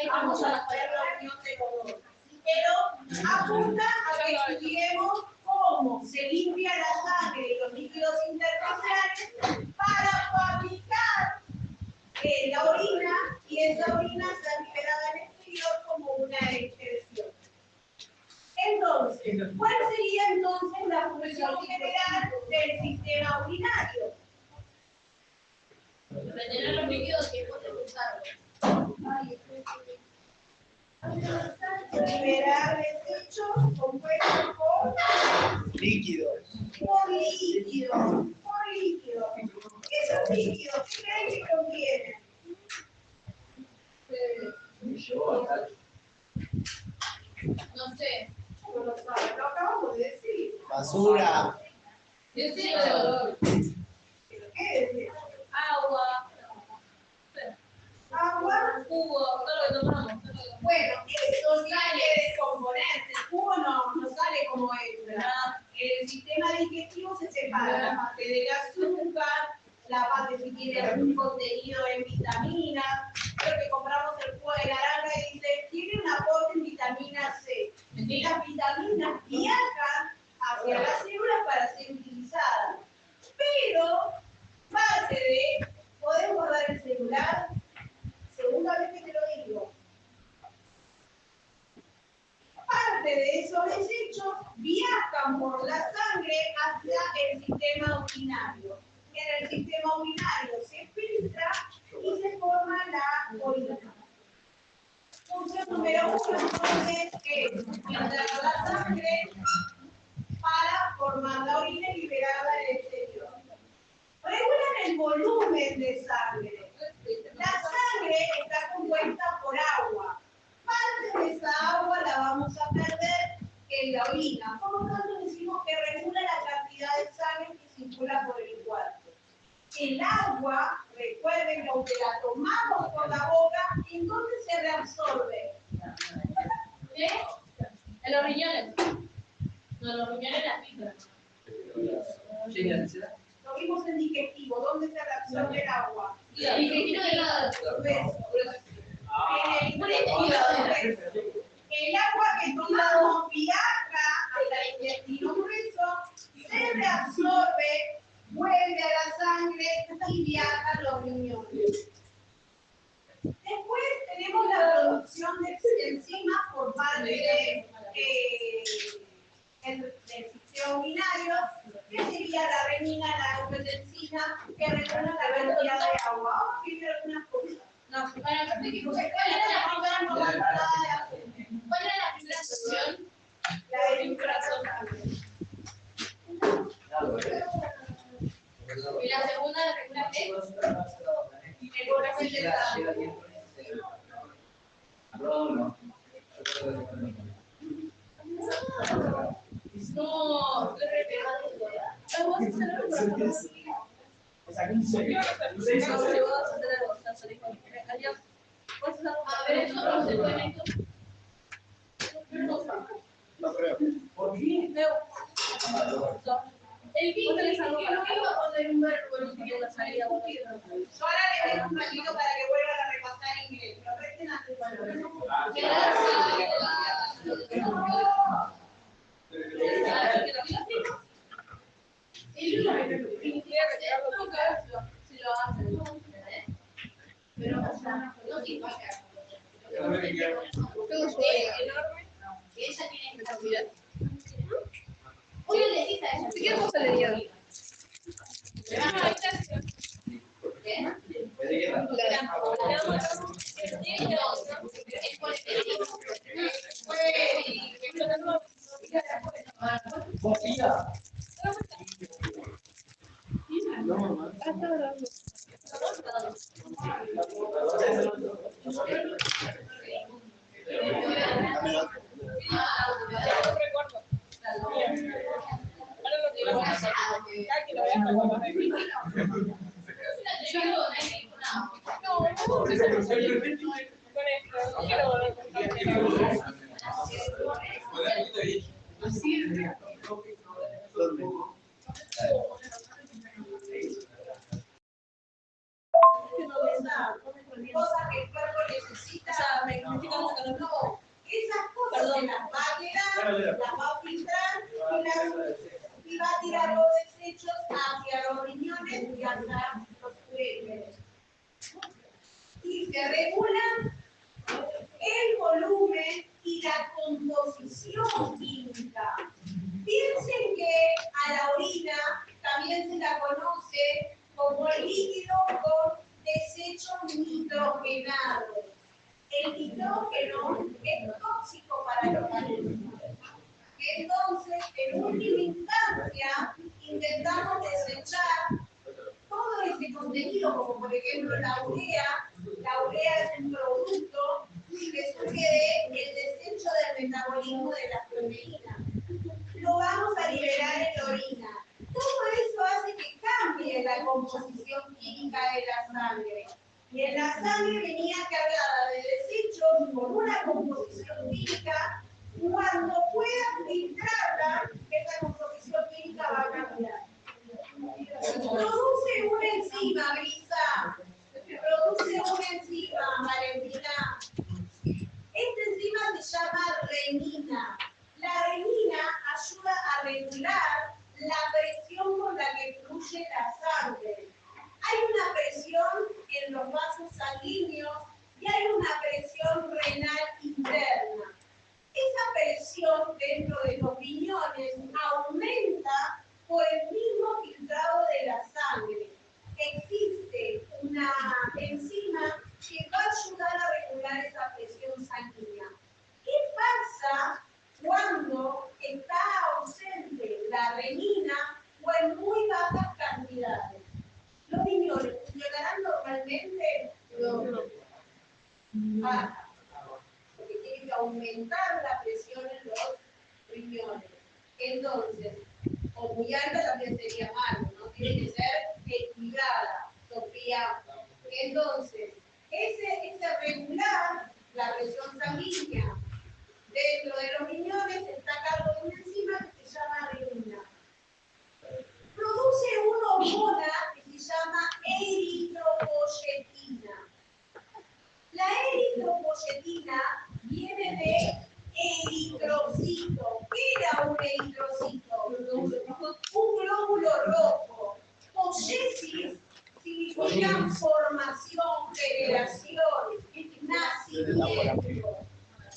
Vamos a hacer la reunión de los dos. Pero apunta a que estudiemos cómo se limpia la sangre y los líquidos interfaciales para fabricar la orina, y esa orina sea liberada al exterior como una excreción. Entonces, ¿cuál sería entonces la función general del sistema urinario? Retener los líquidos y después expulsarlos. Liberar desechos compuestos por líquidos. Por líquidos. Por líquidos. ¿Qué son líquidos? ¿Qué creen que contienen? No sé. No lo saben, lo acabamos de decir. Basura. Desechos. ¿Pero qué es? Agua. Agua. Jugo. Todo lo que tomamos. Bueno, eso tiene que descomponerse. El jugo no sale como entra. El sistema digestivo se separa la parte del azúcar, la parte si tiene algún contenido en vitaminas. Creo que compramos el jugo de naranja y dice, tiene un aporte en vitamina C. Y las vitaminas viajan hacia las células para ser utilizadas. Pero, parte de, ¿podés guardar el celular? Segunda vez que te lo digo. Parte de esos desechos viajan por la sangre hacia el sistema urinario. En el sistema urinario se filtra y se forma la orina. Función número 1 entonces es filtrar la sangre para formar la orina y liberarla al exterior. Regulan el volumen de sangre. La sangre está compuesta por agua. Parte de esa agua la vamos a perder en la orina. Por lo tanto, decimos que regula la cantidad de sangre que circula por el cuerpo. El agua, recuerden que aunque la tomamos por la boca, ¿en dónde se reabsorbe? En los riñones. No, los riñones las fibras. Lo vimos en digestivo. ¿Dónde se reabsorbe el agua? Digestivo de nada. El agua que tomamos viaja hasta el intestino grueso, se reabsorbe, vuelve a la sangre y viaja a los riñones. Después tenemos la producción de enzimas por parte del sistema urinario, que sería la renina, la angiotensina, que regula la cantidad de agua. Vamos a ver algunas cosas. No, bueno, ¿Cuál era la primera sesión? La del corazón. Y la segunda la regula qué? El corazón de sangre. No, qué repegado. Vamos a hacer algo para poder seguir. A ver, eso no se puede esto. No creo. ¿Por qué? El bicho le salgo para a poner un verbo en una salida. Yo ahora le dejo un ratito para que vuelvan a repasar inglés. Pero presten atención. Si lo hacen, pero no significa enorme que ella tiene capacidad. Hoy le decís a ella. ¿Qué quieres leer? cosas que el cuerpo necesita. No, esas cosas se las va a quedar, las va a filtrar y va a tirar los desechos hacia los riñones y hacia los uréteres. Y se regulan el volumen y la composición química. Piensen que a la orina también se la conoce como el líquido con desechos nitrogenados. El nitrógeno es tóxico para el organismo. Entonces, en última instancia, intentamos desechar todo ese contenido, como por ejemplo la urea. La urea es un producto que surge del desecho del metabolismo de las proteínas. Lo vamos a liberar en la orina. Todo eso hace que cambie la composición química de la sangre. Y en la sangre venía cargada de desechos con una composición química. Cuando puedan filtrarla, esa composición química va a cambiar. Produce una enzima, Brisa. Produce una enzima, Valentina. Esta enzima se llama renina. La renina ayuda a regular la presión con la que fluye la sangre. Hay una presión en los vasos sanguíneos y hay una presión renal interna. Esa presión dentro de los riñones aumenta por el mismo filtrado de la sangre. Existe una enzima que va a ayudar a regular esa presión sanguínea. ¿Qué pasa cuando está ausente la renina o en muy bajas cantidades? ¿Los riñones funcionarán normalmente? No. Porque tiene que aumentar la presión en los riñones. Entonces, o muy alta también sería malo, ¿no? Tiene que ser equilibrada, Sofía. Entonces, ese regular la presión sanguínea dentro de los riñones está a cargo de una enzima que se llama renina. Produce una hormona que se llama eritropoyetina. La eritropoyetina viene de eritrocito. ¿Qué era un eritrocito? Un glóbulo rojo. Poiesis significa formación, generación, nacimiento.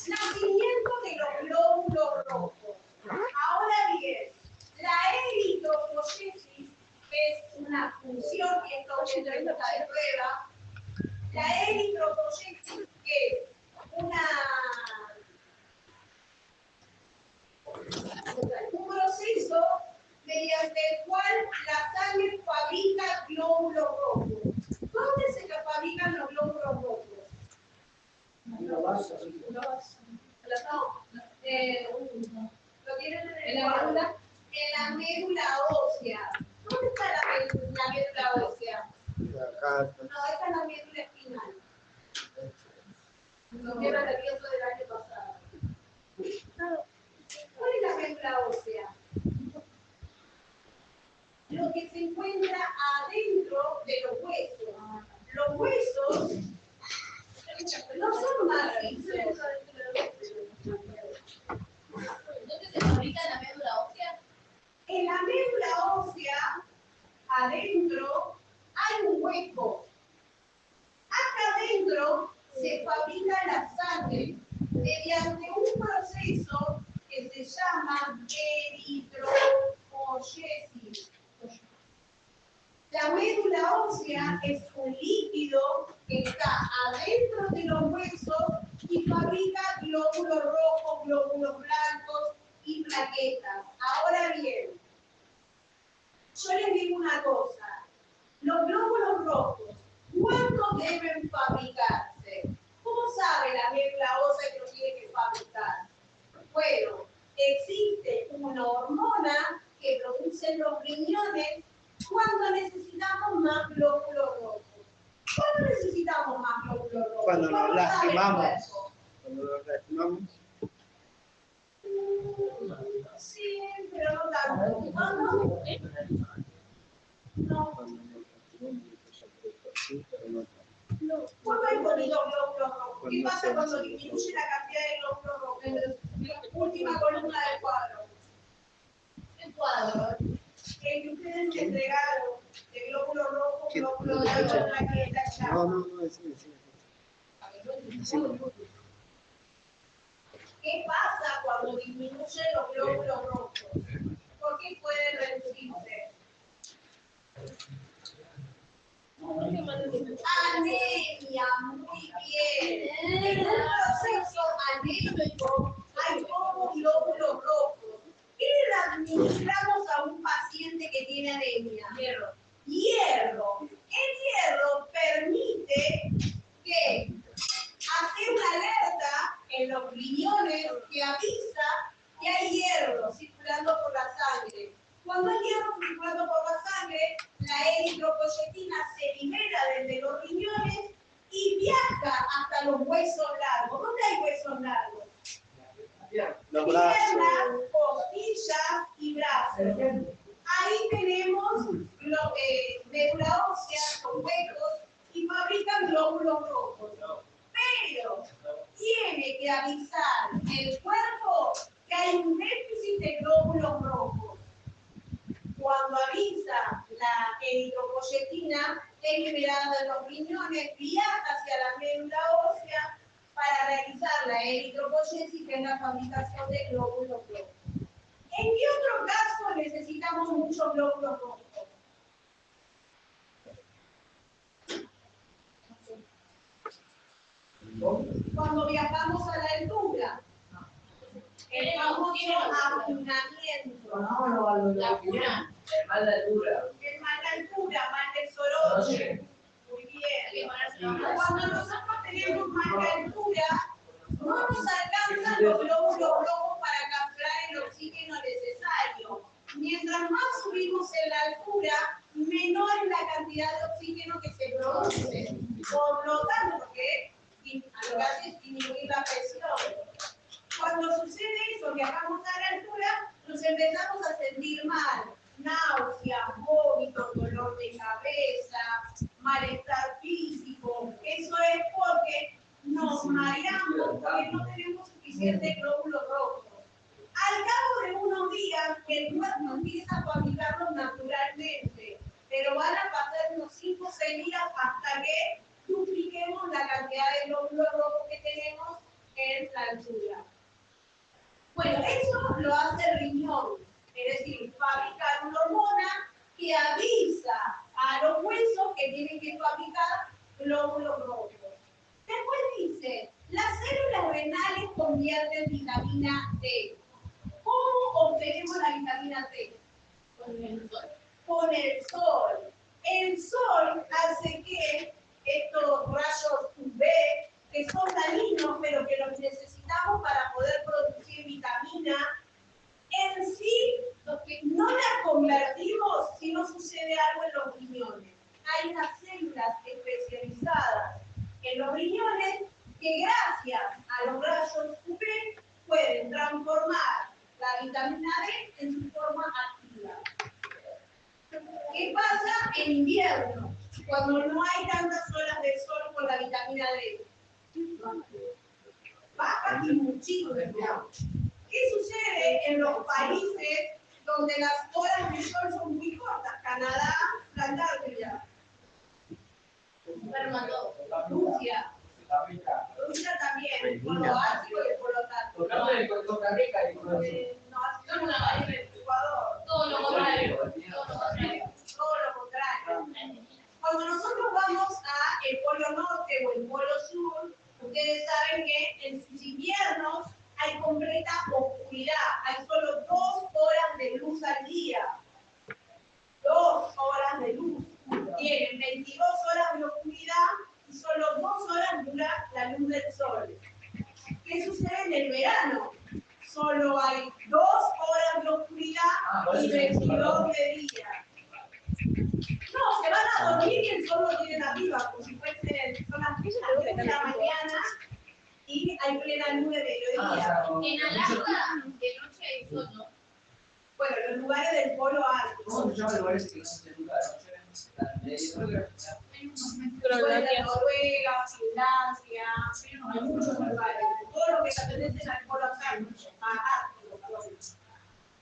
Nacimiento de los glóbulos rojos. Ahora bien, la eritropoiesis es una función que está oyendo en esta de prueba. La eritropoiesis es un proceso mediante el cual la sangre fabrica glóbulos rojos. ¿Dónde se fabrican los glóbulos rojos? Una base. Lo tienen en la médula. En la médula ósea. ¿Dónde está la médula ósea? Acá. No, esta es la médula espinal. Lo que era nervioso del año pasado. ¿Cuál es la médula ósea? Lo que se encuentra adentro de los huesos. Los huesos no son macizos. ¿Dónde se fabrica la médula ósea? En la médula ósea, adentro, hay un hueco. Acá adentro se fabrica la sangre mediante un proceso que se llama eritropoiesis. La médula ósea es un líquido que está adentro de los huesos y fabrica glóbulos rojos, glóbulos blancos y plaquetas. Ahora bien, yo les digo una cosa. Los glóbulos rojos, ¿cuándo deben fabricarse? ¿Cómo sabe la médula ósea que lo tiene que fabricar? Bueno, existe una hormona que producen los riñones cuando necesitamos más glóbulos rojos. ¿Cuándo necesitamos más glóbulos rojos? Cuando nos ¿Cómo sabe el lastimamos. cuerpo? Cuando nos lastimamos. Sí, pero no tanto. ¿Cuándo? No. Cuando nos lastimamos, sí, pero no tanto. y los glóbulos rojos. ¿Qué pasa cuando disminuye la cantidad de glóbulos rojos? Última columna del cuadro. El cuadro. El que ustedes me entregaron de glóbulos rojos, ¿Qué? glóbulos No te escuché. rojos, plaquetas, No, no, no, decime. Decime. ¿Qué pasa cuando disminuyen los glóbulos rojos? ¿Por qué pueden reducirse? Anemia, muy bien. En un proceso anémico hay pocos glóbulos rojos. ¿Qué le administramos a un paciente que tiene anemia? Hierro. Hierro. El hierro permite que hace una alerta en los riñones que avisa que hay hierro circulando por la sangre. Cuando hay hierro circulando por la sangre, la eritropoyetina se libera desde los riñones y viaja hasta los huesos largos. ¿Dónde hay huesos largos? Los Piernas, brazos. costillas y brazos. Ahí tenemos médula ósea con huecos y fabrican glóbulos rojos. Pero tiene que avisar el cuerpo que hay un déficit de glóbulos rojos. Cuando avisa la eritropoyetina, es liberada de los riñones, viaja hacia la médula ósea para realizar la eritropoyesis, que es la fabricación de glóbulos rojos. ¿En qué otro caso necesitamos muchos glóbulos rojos? Cuando viajamos a la altura, el famoso apunamiento. La cura. El mal de altura. El mal de altura, mal de soroche. Muy bien. Cuando nosotros tenemos mal de altura, no nos alcanzan los glóbulos rojos para capturar el oxígeno necesario. Mientras más subimos en la altura, menor es la cantidad de oxígeno que se produce. Por lo tanto, porque lo que hace es disminuir la presión. Cuando sucede eso, viajamos a la altura, nos empezamos a sentir mal. Náuseas, vómitos, dolor de cabeza, malestar físico. Eso es porque nos mareamos porque no tenemos suficiente glóbulos rojos. Al cabo de unos días, el cuerpo empieza a fabricarlos naturalmente, pero van a pasar unos 5 o 6 días hasta que dupliquemos la cantidad de glóbulos rojos que tenemos en la altura. Bueno, eso lo hace el riñón, es decir, fabricar una hormona que avisa a los huesos que tienen que fabricar glóbulos rojos. Después dice, las células renales convierten vitamina D. ¿Cómo obtenemos la vitamina D? Con el sol. Con el sol. El sol hace que estos rayos UV, que son dañinos, pero que los necesitamos para poder producir vitamina, en sí no las convertimos si no sucede algo en los riñones. Hay unas células especializadas en los riñones que gracias a los rayos UV pueden transformar la vitamina D en su forma activa. ¿Qué pasa en invierno? Cuando no hay tantas horas de sol con la vitamina D. Baja y muchísimo. ¿Qué sucede en los países donde las horas de sol son muy cortas? Canadá, la Antártida. Rusia. Rusia también, por lo ácido y por lo tanto. Tocamos en Costa Rica y No, así no la en el Ecuador. Todo lo contrario. Todo lo contrario. Cuando nosotros vamos a el polo norte o el polo sur, ustedes saben que en sus inviernos hay completa oscuridad. Hay solo 2 horas de luz al día. 2 horas de luz. Tienen 22 horas de oscuridad y solo 2 horas dura la luz del sol. ¿Qué sucede en el verano? Solo hay 2 horas de oscuridad y 22 de día. No, se van a dormir y el sol lo tienen arriba, como si fuesen, son las 10 de la mañana y hay plena luz de mediodía. En Alaska, de noche hay sol, ¿no? Bueno, los lugares del polo alto. ¿Cómo se llama el lugar ese que no se lugar? Suecia, Noruega, Finlandia, hay muchos lugares. Todo lo que pertenece al polo ártico.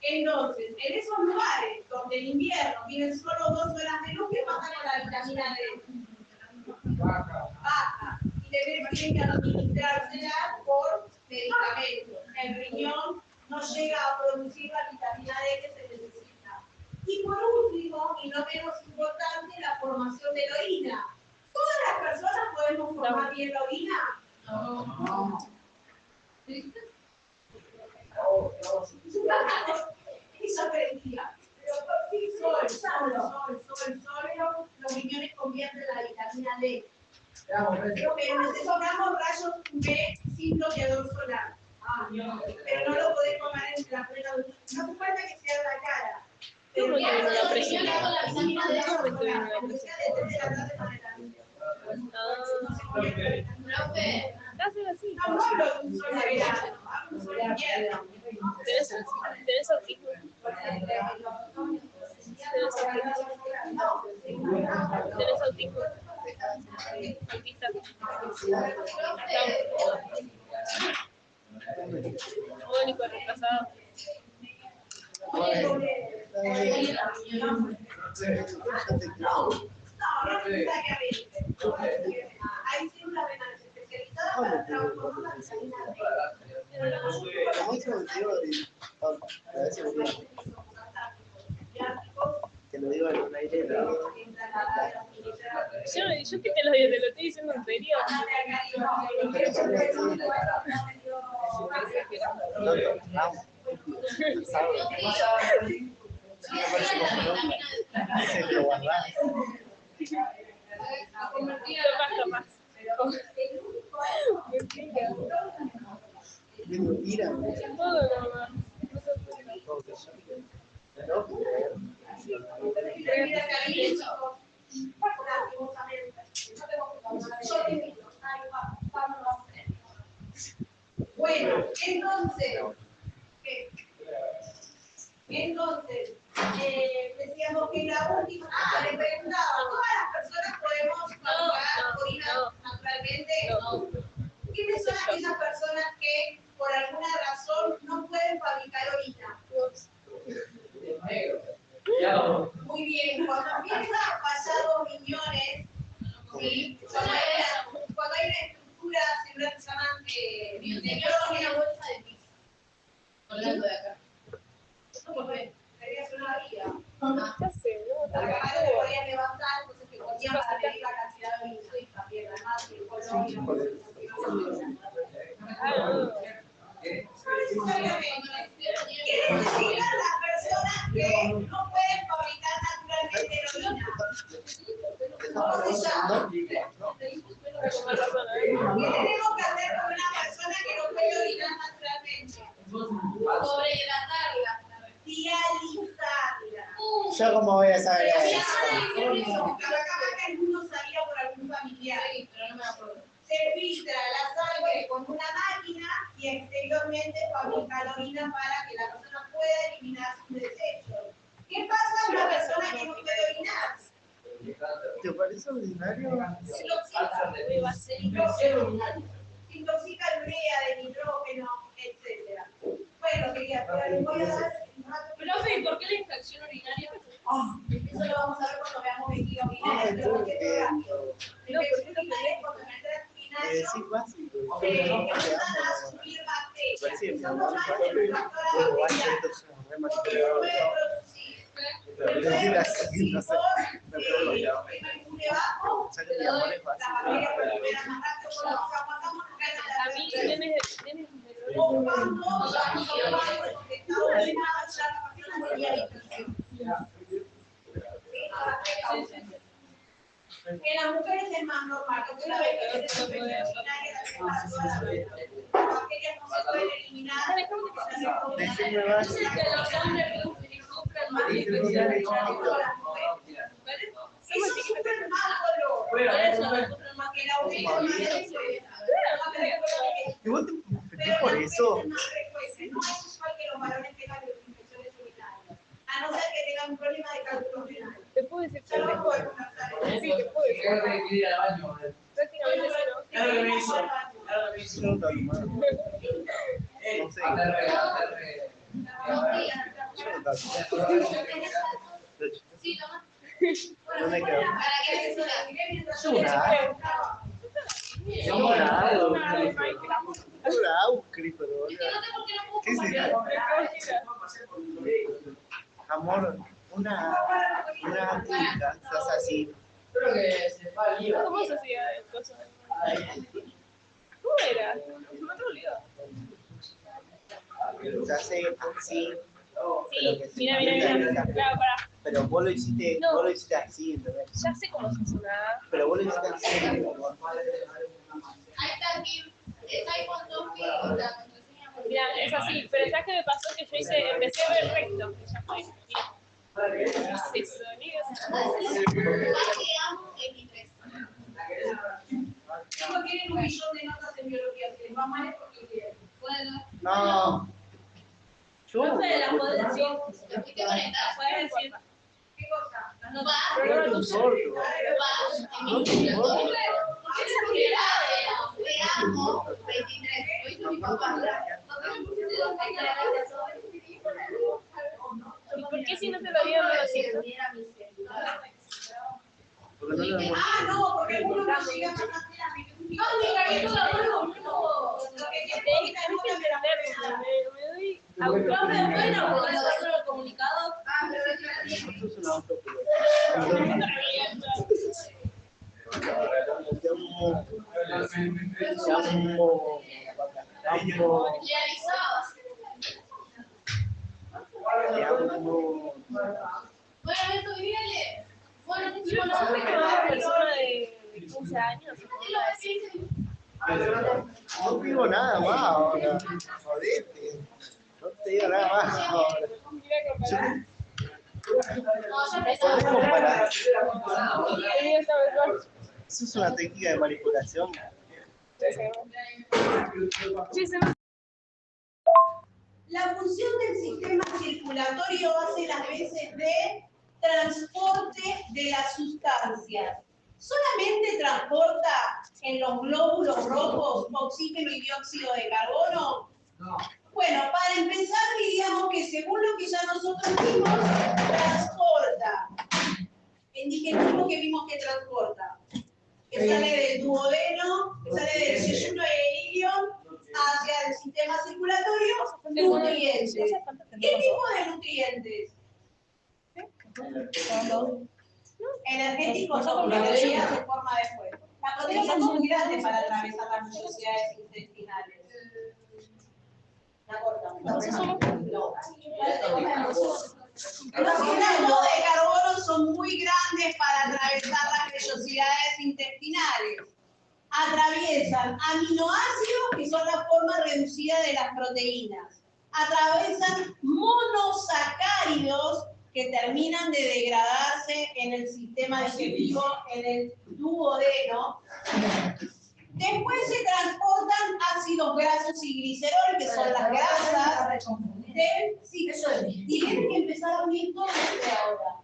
Entonces, en esos lugares donde en invierno viven solo 2 horas de luz, ¿qué pasa con la vitamina D? Baja. Y tienen que administrársela por medicamentos. El riñón no llega a producir la vitamina D que se necesita. Y por último, y no menos importante, la formación de la orina. ¿Todas las personas podemos formar bien la orina? No. Eso aprendía. Pero por sí, sol, los riñones convierten la vitamina D. Pero necesitamos rayos UV sin bloqueador solar. Pero no lo podés tomar en la plena luz. No hace falta que sea en la cara. Pero ¿Cómo te viene la presión? la vitamina D solar, porque sea de 3 de la tarde para la noche. Profe, No dáselo así. hablo de un sol de verano, hablo de un sol de invierno. ¿Tenés autismo? ¿Tenés autismo? ¿Autista? Mónico retrasado. No necesariamente. Hay células renales especializadas para transformar la vitamina D. Te lo digo en un aire. Yo que te lo estoy diciendo en serio. Capaz. Mentira. Todo nomás. Bueno, entonces, decíamos que la última, le preguntaba, ¿todas las personas podemos fabricar orina naturalmente? No. ¿Quiénes son aquellas personas que por alguna razón no pueden fabricar orina? Muy bien, cuando empiezan a fallar los riñones, ¿sí? Cuando hay una estructura, siempre se llaman una bolsa de pis. Hablando de acá. Quería hacer una vida. Ya sé, ¿no? La cámara se podía levantar, entonces que podía para medir la cantidad de orina y también, además, el color y la ¿Quiénes serían las personas que no pueden fabricar naturalmente orina? ¿Cómo se llama? ¿Qué tenemos que hacer con una persona que no puede orinar naturalmente? Sobrehidratarla. Dializarla. ¿Yo cómo voy a saber eso? Capaz que alguno sabía por algún familiar. Pero no me acuerdo. Se filtra la sangre con una máquina y exteriormente fabrica la orina para que la persona pueda eliminar sus desechos. ¿Qué pasa a una persona que no puede orinar? ¿Te parece ordinario? Se intoxica el urea de nitrógeno, etc. Bueno, quería, pero les voy a dar un rato. Profe, ¿por qué la infección urinaria? Eso lo vamos a ver cuando veamos vejiga urinaria, pero porque es rápido. La infección urinaria es cuando en el tracto urinario Sí, básico. empiezan a subir bacterias. Son los factores bacteriales. Porque puede producir A mí, nenes en las mujeres es más normal, porque una vez que se infección urinaria, las bacterias no se pueden eliminar. Decime más. que los hombres sufren más infecciones. Eso sufren más dolor. Por eso no sufren más Que la orina no es ¿Igual te infecté por eso? No es usual que los varones tengan infecciones urinarias, a no ser que tengan un problema de cálculo renal. ¿Te puedo decir Ya lo que recuerdo. ir al baño. Prácticamente sí, ¿no? Claro que me hizo. Yo nunca lo tomaba. No sé. Yo nunca lo Sí, toma. ¿Dónde quedó? ¿Para qué es una? Una Aucri, pero Es que no sé por qué no puedo ¿qué es compartir. eso? Amor, una antica, estás así. Creo que se fue al lío. ¿Cómo se hacía el coso? ¿Cómo era? Me olvidó. Se hace así. Sí, mira. Claro, pará. Pero vos lo hiciste, No. vos lo hiciste así, ¿entendés? Ya sé cómo se hace una. Pero vos lo hiciste así. Ahí está aquí. Está ahí con dos figuras. Mira, es así, pero ¿sabes qué me pasó? Que yo empecé a ver recto. Y ya fue. ¿Qué es eso? Ni Chicos, tienen un millón de notas en biología, si les va mal es porque quieren. Bueno, No. Yo. no sé, las podés decir. ¿Puedes decir? ¿qué cosa? No va. No te importa. No te importa. ¿Y por qué si no te lo dieron no lo siento? Porque no lo demuestro. Ah, no, porque uno no llega más a la No, mi carrito la vuelvo, no. Lo que Tenés quiere que entenderme, me doy a un profe bueno por eso hacer el comunicado. Esto es una autopilot. Bueno, esto viene. Bueno, tipo, no sé qué una persona de 15 años. No digo nada más ahora. Jodete. No te digo nada más ahora. ¿Podés comparar? Eso es una técnica de manipulación. La función del sistema circulatorio hace las veces de transporte de las sustancias. ¿Solamente transporta en los glóbulos rojos oxígeno y dióxido de carbono? No. Bueno, para empezar diríamos que según lo que ya nosotros vimos, transporta. Indicativo que vimos que transporta. Que sale del duodeno, que sale del yeyuno y el ilio hacia el sistema circulatorio, nutrientes. ¿Qué tipo de nutrientes? Energéticos no, porque energía se forma después. Las proteínas son muy grandes para atravesar las mucosidades intestinales. La cortamos. Los hidratos de carbono son muy grandes para atravesar las vellosidades intestinales. Atraviesan aminoácidos, que son la forma reducida de las proteínas. Atravesan monosacáridos, que terminan de degradarse en el sistema digestivo, en el duodeno. Después se transportan ácidos grasos y glicerol, que son las grasas del sistema. Tienen que empezar a unir todo desde ahora.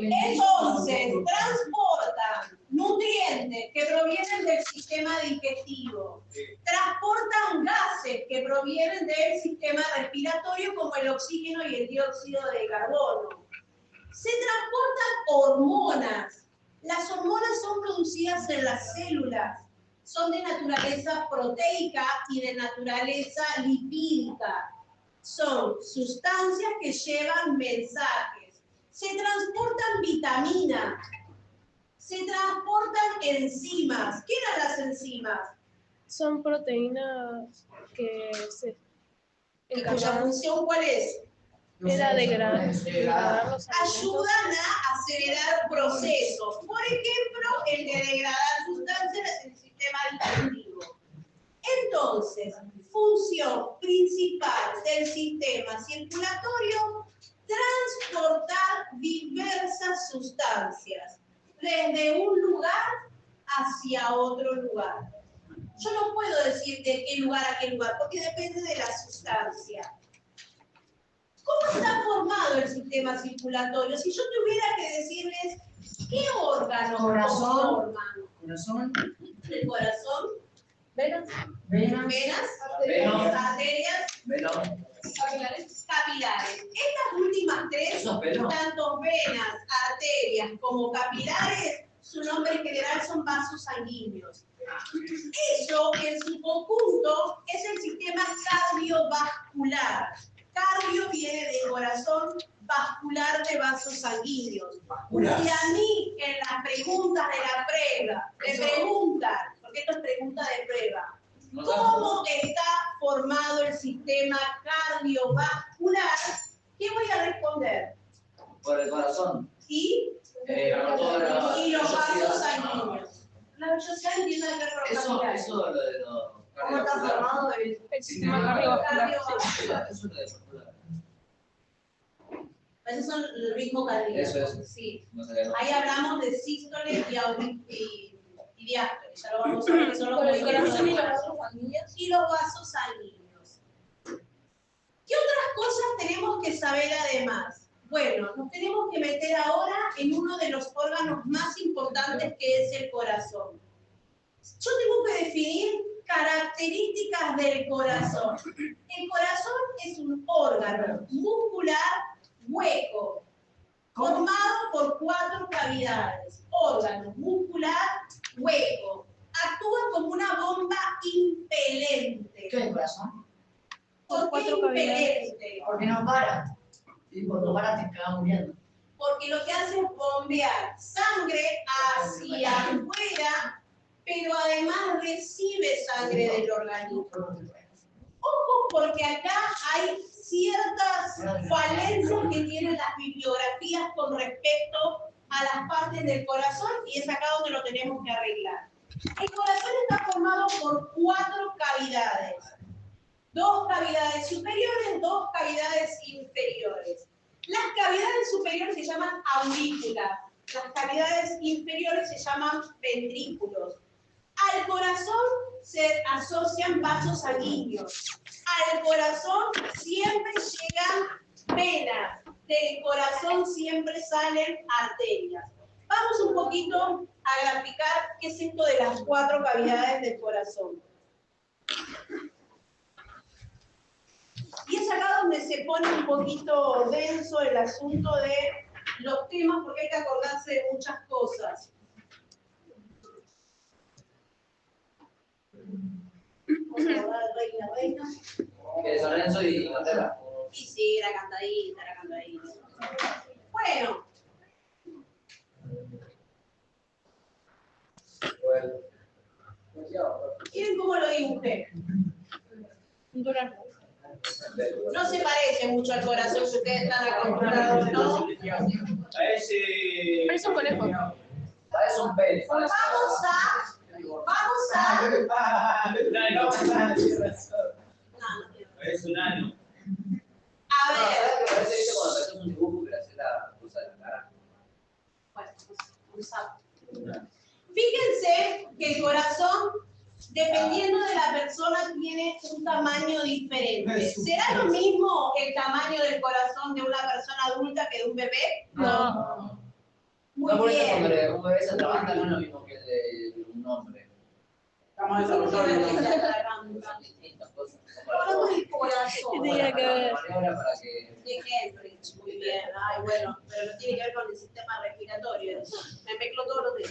Entonces, transportan nutrientes que provienen del sistema digestivo, transportan gases que provienen del sistema respiratorio como el oxígeno y el dióxido de carbono. Se transportan hormonas. Las hormonas son producidas en las células, son de naturaleza proteica y de naturaleza lipídica. Son sustancias que llevan mensajes. Se transportan vitaminas, se transportan enzimas. ¿Qué eran las enzimas? Son proteínas que se ¿Cuya función cuál es? era degradar los alimentos. Ayudan a acelerar procesos. Por ejemplo, el de degradar sustancias en el sistema digestivo. Entonces, función principal del sistema circulatorio, transportar diversas sustancias desde un lugar hacia otro lugar. Yo no puedo decir de qué lugar a qué lugar, porque depende de la sustancia. ¿Cómo está formado el sistema circulatorio? Si yo tuviera que decirles ¿Qué órganos Corazón. conforman Corazón, el corazón? Venas. venas, Venas, arterias, Capilares. capilares. Estas últimas tres, ¿esos pelos? tanto venas, arterias como capilares, su nombre en general son vasos sanguíneos. Eso, en su conjunto, es el sistema cardiovascular. Cardio viene de corazón, vascular de vasos sanguíneos. Vascular. Si a mí en las preguntas de la prueba me preguntan, porque esto es pregunta de prueba, ¿cómo está formado el sistema cardiovascular? ¿Qué voy a responder? Por el corazón. ¿Y? Por toda Y los vasos velocidad. sanguíneos. La velocidad tiene que ver con los Eso capilares. lo de los ¿Cómo está formado El sistema cardiovascular. cardiovascular? Eso es lo de vascular. Esos son el ritmo cardíaco. Eso. Sí. No sé, no. Ahí hablamos de sístoles y diástoles. Ya lo vamos a ver que son los Por el movimientos corazón y los del vasos sanguíneos. y los vasos sanguíneos. ¿Qué otras cosas tenemos que saber además? Bueno, nos tenemos que meter ahora en uno de los órganos más importantes que es el corazón. Yo tengo que definir características del corazón. El corazón es un órgano muscular hueco, formado por 4 cavidades. Órgano muscular hueco. Actúa como una bomba impelente. ¿Qué es el corazón? ¿Por qué 4 cavidades. impelente? Porque no para. Y cuando para te cagas muriendo. Porque lo que hace es bombear sangre hacia afuera, pero además recibe sangre del organismo. Ojo, porque acá hay ciertas falencias que tienen las bibliografías con respecto a las partes del corazón y es acá donde lo tenemos que arreglar. El corazón está formado por 4 cavidades. 2 cavidades superiores, 2 cavidades inferiores. Las cavidades superiores se llaman aurículas, las cavidades inferiores se llaman ventrículos. Al corazón se asocian vasos sanguíneos. Al corazón siempre llegan venas. Del corazón siempre salen arterias. Vamos un poquito a graficar qué es esto de las 4 cavidades del corazón. Y es acá donde se pone un poquito denso el asunto de los temas, porque hay que acordarse de muchas cosas. Vamos a hablar de reina. Que San Lorenzo y Inglaterra. Y sí, era cantadita, era cantadita. Bueno, ¿quieren cómo lo dibujé? Un durazno. No se parece mucho al corazón que ustedes están acostumbrados, ¿no? Parece un conejo. Parece un pez. Vamos a... Es un año. A ¿Sabes ver, qué parece eso cuando te haces un dibujo que le haces la cosa de la cara? bueno, un sapo. Fíjense que el corazón, dependiendo de la persona, tiene un tamaño diferente. ¿Será lo mismo el tamaño del corazón de una persona adulta que de un bebé? No. Muy No, por eso bien. cuando un bebé se atraganta no es lo mismo que el de un hombre. Estamos Distintas cosas. hablando del corazón. ¿Qué tenía que ver? Maniobra para que... De Henrich, muy bien. Ay, bueno, pero no tiene que ver con el sistema respiratorio. Me mezclo todos los días.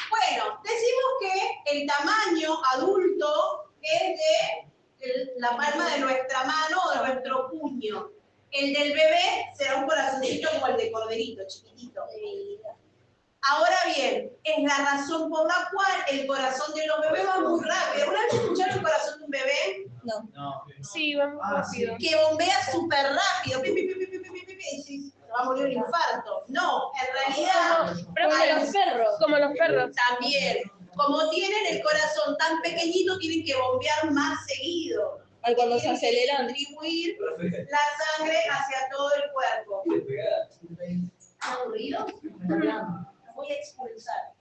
Bueno, decimos que el tamaño adulto es de la palma de nuestra mano o de nuestro puño. El del bebé será un corazoncito como el de corderito, chiquitito. Ahora bien, es la razón por la cual el corazón de los bebés va muy rápido. ¿Una vez escucharon el corazón de un bebé? No. Sí, va muy rápido. Que bombea súper rápido. Pi, pi, pi, pi, pi, pi, pi, pi, y decís, se va a morir un infarto. No, en realidad, Pero a los perros. Como los perros. también, como tienen el corazón tan pequeñito, tienen que bombear más seguido. Cuando se Tienen que aceleran. distribuir la sangre hacia todo el cuerpo. ¿Están aburridos? Los voy a expulsar.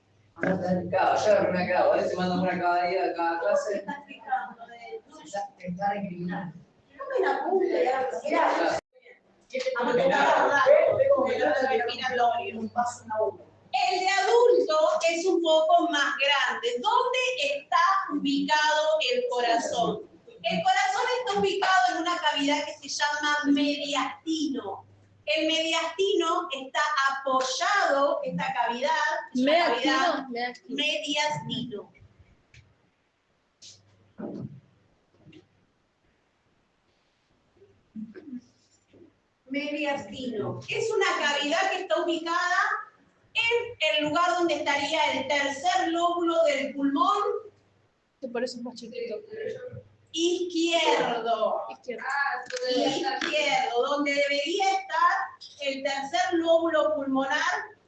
Claro, yo me acabo. A veces mandan una cada día, cada ¿Qué clase. estás fijando de tuyo? Está en criminal. No me la apunte, ya. Vamos a Mirá, hablar tengo del orden respiratorio. El de adulto es un poco más grande. ¿Dónde está ubicado el corazón? El corazón está ubicado en una cavidad que se llama mediastino. El mediastino está apoyado, esta cavidad, mediastino. Mediastino. Es una cavidad que está ubicada en el lugar donde estaría el tercer lóbulo del pulmón. Que por eso es más chiquito. Izquierdo. Izquierdo, donde debería estar el tercer lóbulo pulmonar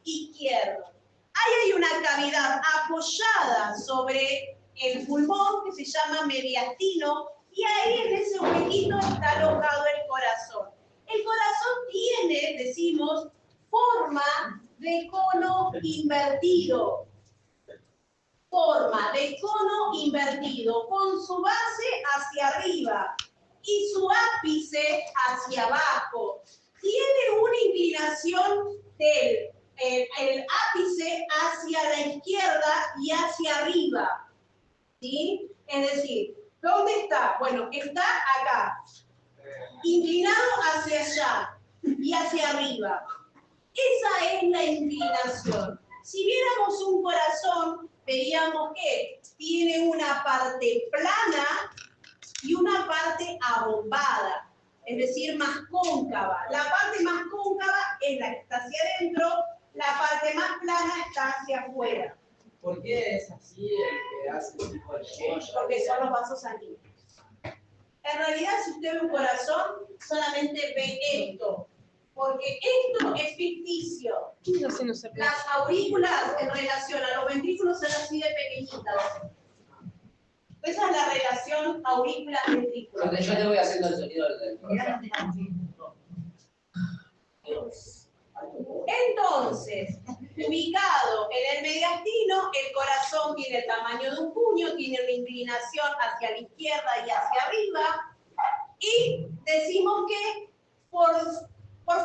izquierdo. Ahí hay una cavidad apoyada sobre el pulmón que se llama mediastino y ahí en ese huequito está alojado el corazón. El corazón tiene, decimos, forma de cono invertido. Forma de cono invertido, con su base hacia arriba y su ápice hacia abajo. Tiene una inclinación del el ápice hacia la izquierda y hacia arriba. ¿Sí? Es decir, ¿dónde está? Bueno, está acá. Inclinado hacia allá y hacia arriba. Esa es la inclinación. Si viéramos un corazón, veríamos que tiene una parte plana y una parte abombada, es decir, más cóncava. La parte más cóncava es la que está hacia adentro, la parte más plana está hacia afuera. ¿Por qué es así el que hace el tipo de negocio? Porque son los vasos sanguíneos. En realidad, si usted ve un corazón, solamente ve esto. Porque esto es ficticio. Las aurículas en relación a los ventrículos son así de pequeñitas. Esa es la relación aurícula-ventrícula. Cuando yo te voy haciendo el sonido del corazón. Entonces, ubicado en el mediastino, el corazón tiene el tamaño de un puño, tiene una inclinación hacia la izquierda y hacia arriba, y decimos que por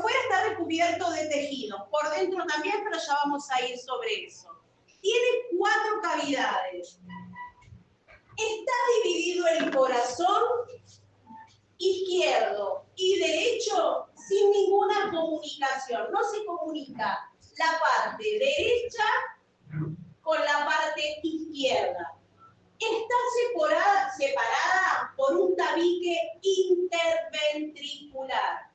fuera está recubierto de tejido, por dentro también, pero ya vamos a ir sobre eso. Tiene 4 cavidades. Está dividido el corazón izquierdo y derecho sin ninguna comunicación. No se comunica la parte derecha con la parte izquierda. Está separada por un tabique interventricular.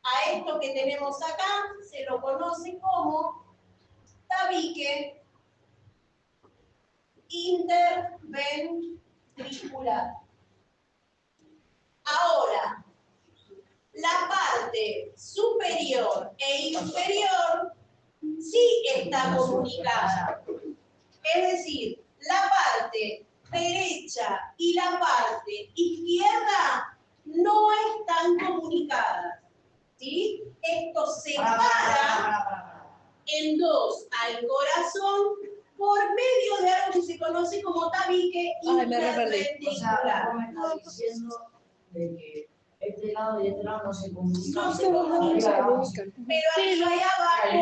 A esto que tenemos acá se lo conoce como tabique interventricular. Ahora, la parte superior e inferior sí está comunicada. Es decir, la parte derecha y la parte izquierda no están comunicadas. ¿Sí? Esto separa en dos al corazón por medio de algo que se conoce como tabique interventricular. O sea, me estás diciendo de que este lado y este lado no se comunican. No se comunican. Pero aquí allá abajo hay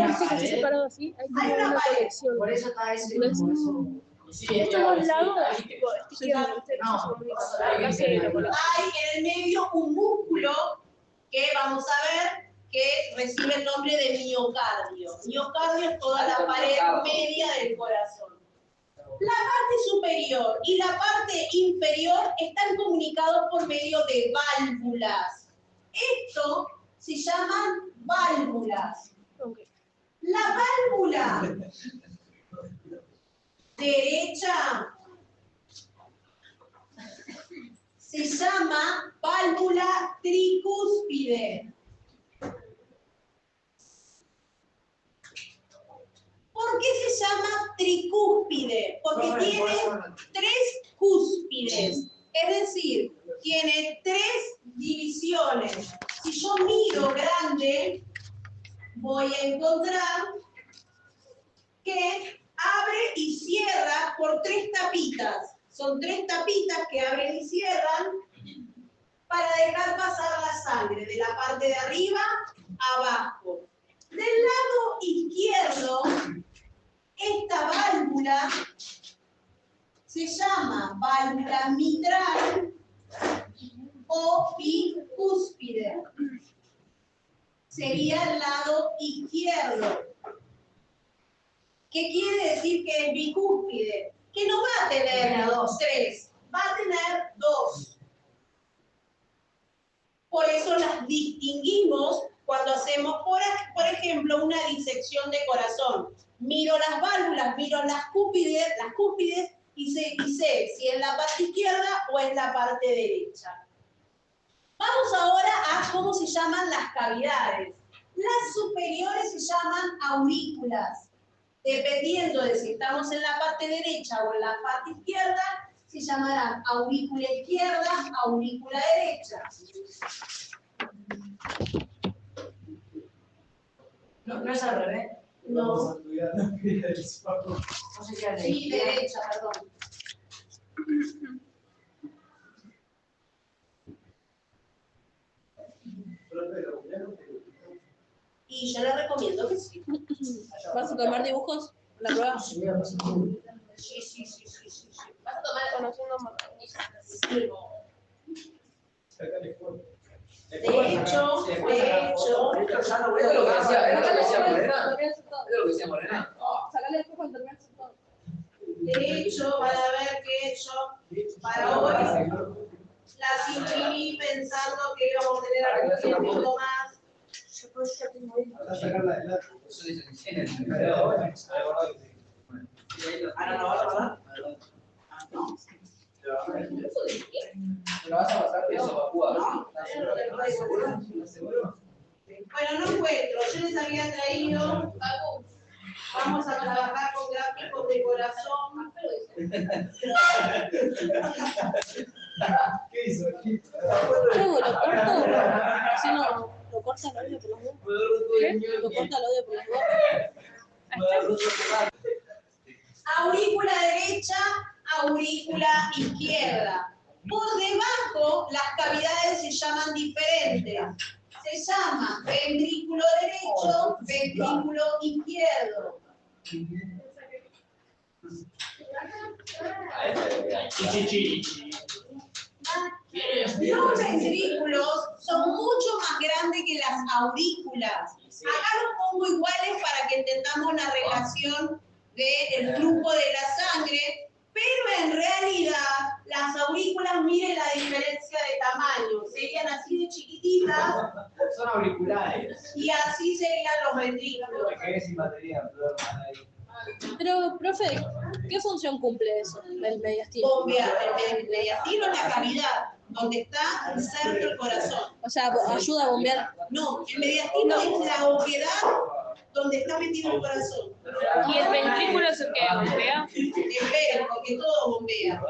una pared. Por eso está ese. Por eso. Sí, Estos dos lados, tipo, izquierda, No, Hay en el medio un músculo que vamos a ver que recibe el nombre de miocardio. Miocardio es toda la pared media del corazón. La parte superior y la parte inferior están comunicados por medio de válvulas. Esto se llaman válvulas. La válvula derecha se llama válvula tricúspide. ¿Por qué se llama tricúspide? Porque tiene 3 cúspides, es decir, tiene 3 divisiones. Si yo miro grande, voy a encontrar que abre y cierra por 3 tapitas. Son 3 tapitas que abren y cierran para dejar pasar la sangre de la parte de arriba a abajo. Del lado izquierdo, esta válvula se llama válvula mitral o bicúspide. Sería el lado izquierdo. ¿Qué quiere decir que es bicúspide? Que no va a tener 3, va a tener 2. Por eso las distinguimos cuando hacemos, por ejemplo, una disección de corazón. Miro las válvulas, miro las cúspides y sé si es la parte izquierda o es la parte derecha. Vamos ahora a cómo se llaman las cavidades. Las superiores se llaman aurículas. Dependiendo de si estamos en la parte derecha o en la parte izquierda, se llamarán aurícula izquierda, aurícula derecha. No es al revés. No. No sé qué es. Sí, derecha, perdón. Y yo le recomiendo que sí. ¿Vas a tomar dibujos? ¿La prueba? Sí. ¿Vas a tomar conociendo más? De hecho, Es lo que decía Morena. Sacale el dibujo al terminar todo. de hecho, van a ver que yo, para hoy, las inscribí pensando que íbamos a tener algún tiempo más. Ahora no vas a pasar. ¿Lo vas a pasar? Eso va a jugar. Bueno, no encuentro. Yo les había traído. Vamos a trabajar con gráficos de corazón. ¿Qué hizo aquí? Luego lo corto. Si no, lo corta el audio por los dos. Lo corta el audio por los dos. Aurícula derecha, aurícula izquierda. Por debajo, las cavidades se llaman diferentes. Se llama ventrículo derecho, ventrículo izquierdo. Los ventrículos son mucho más grandes que las aurículas. Acá los pongo iguales para que entendamos la relación del flujo de la sangre, pero en realidad las aurículas, miren la diferencia de tamaño, serían así de chiquititas Son auriculares. y así serían los ventrículos. Me quedé sin batería, Pero, profe, ¿qué función cumple eso, el mediastino? Bombear, el mediastino es la cavidad donde está inserto el corazón. O sea, ayuda a bombear. No, el mediastino es la oquedad donde está metido el corazón. ¿Y el ventrículo es el que bombea? El vero, porque todo bombea.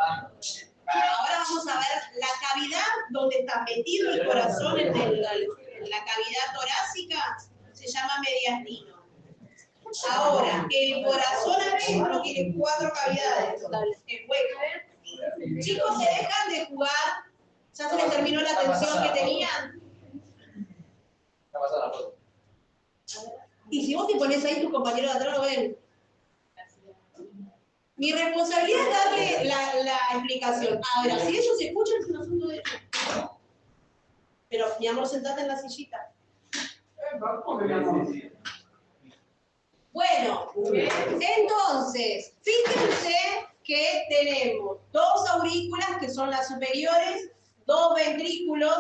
Ahora vamos a ver la cavidad donde está metido el corazón en la cavidad torácica, se llama mediastino. Ahora, el corazón adentro tiene 4 cavidades. El hueco. Chicos, ¿se dejan de jugar? ¿Ya se les terminó la atención que tenían? Está pasando la foto. Y si vos te pones ahí, tus compañeros de atrás lo ven. Mi responsabilidad es darle la explicación. Ahora, si ellos escuchan, es un asunto de ellos. Pero, mi amor, sentate en la sillita. Bueno, entonces, fíjense que tenemos 2 aurículas, que son las superiores, 2 ventrículos,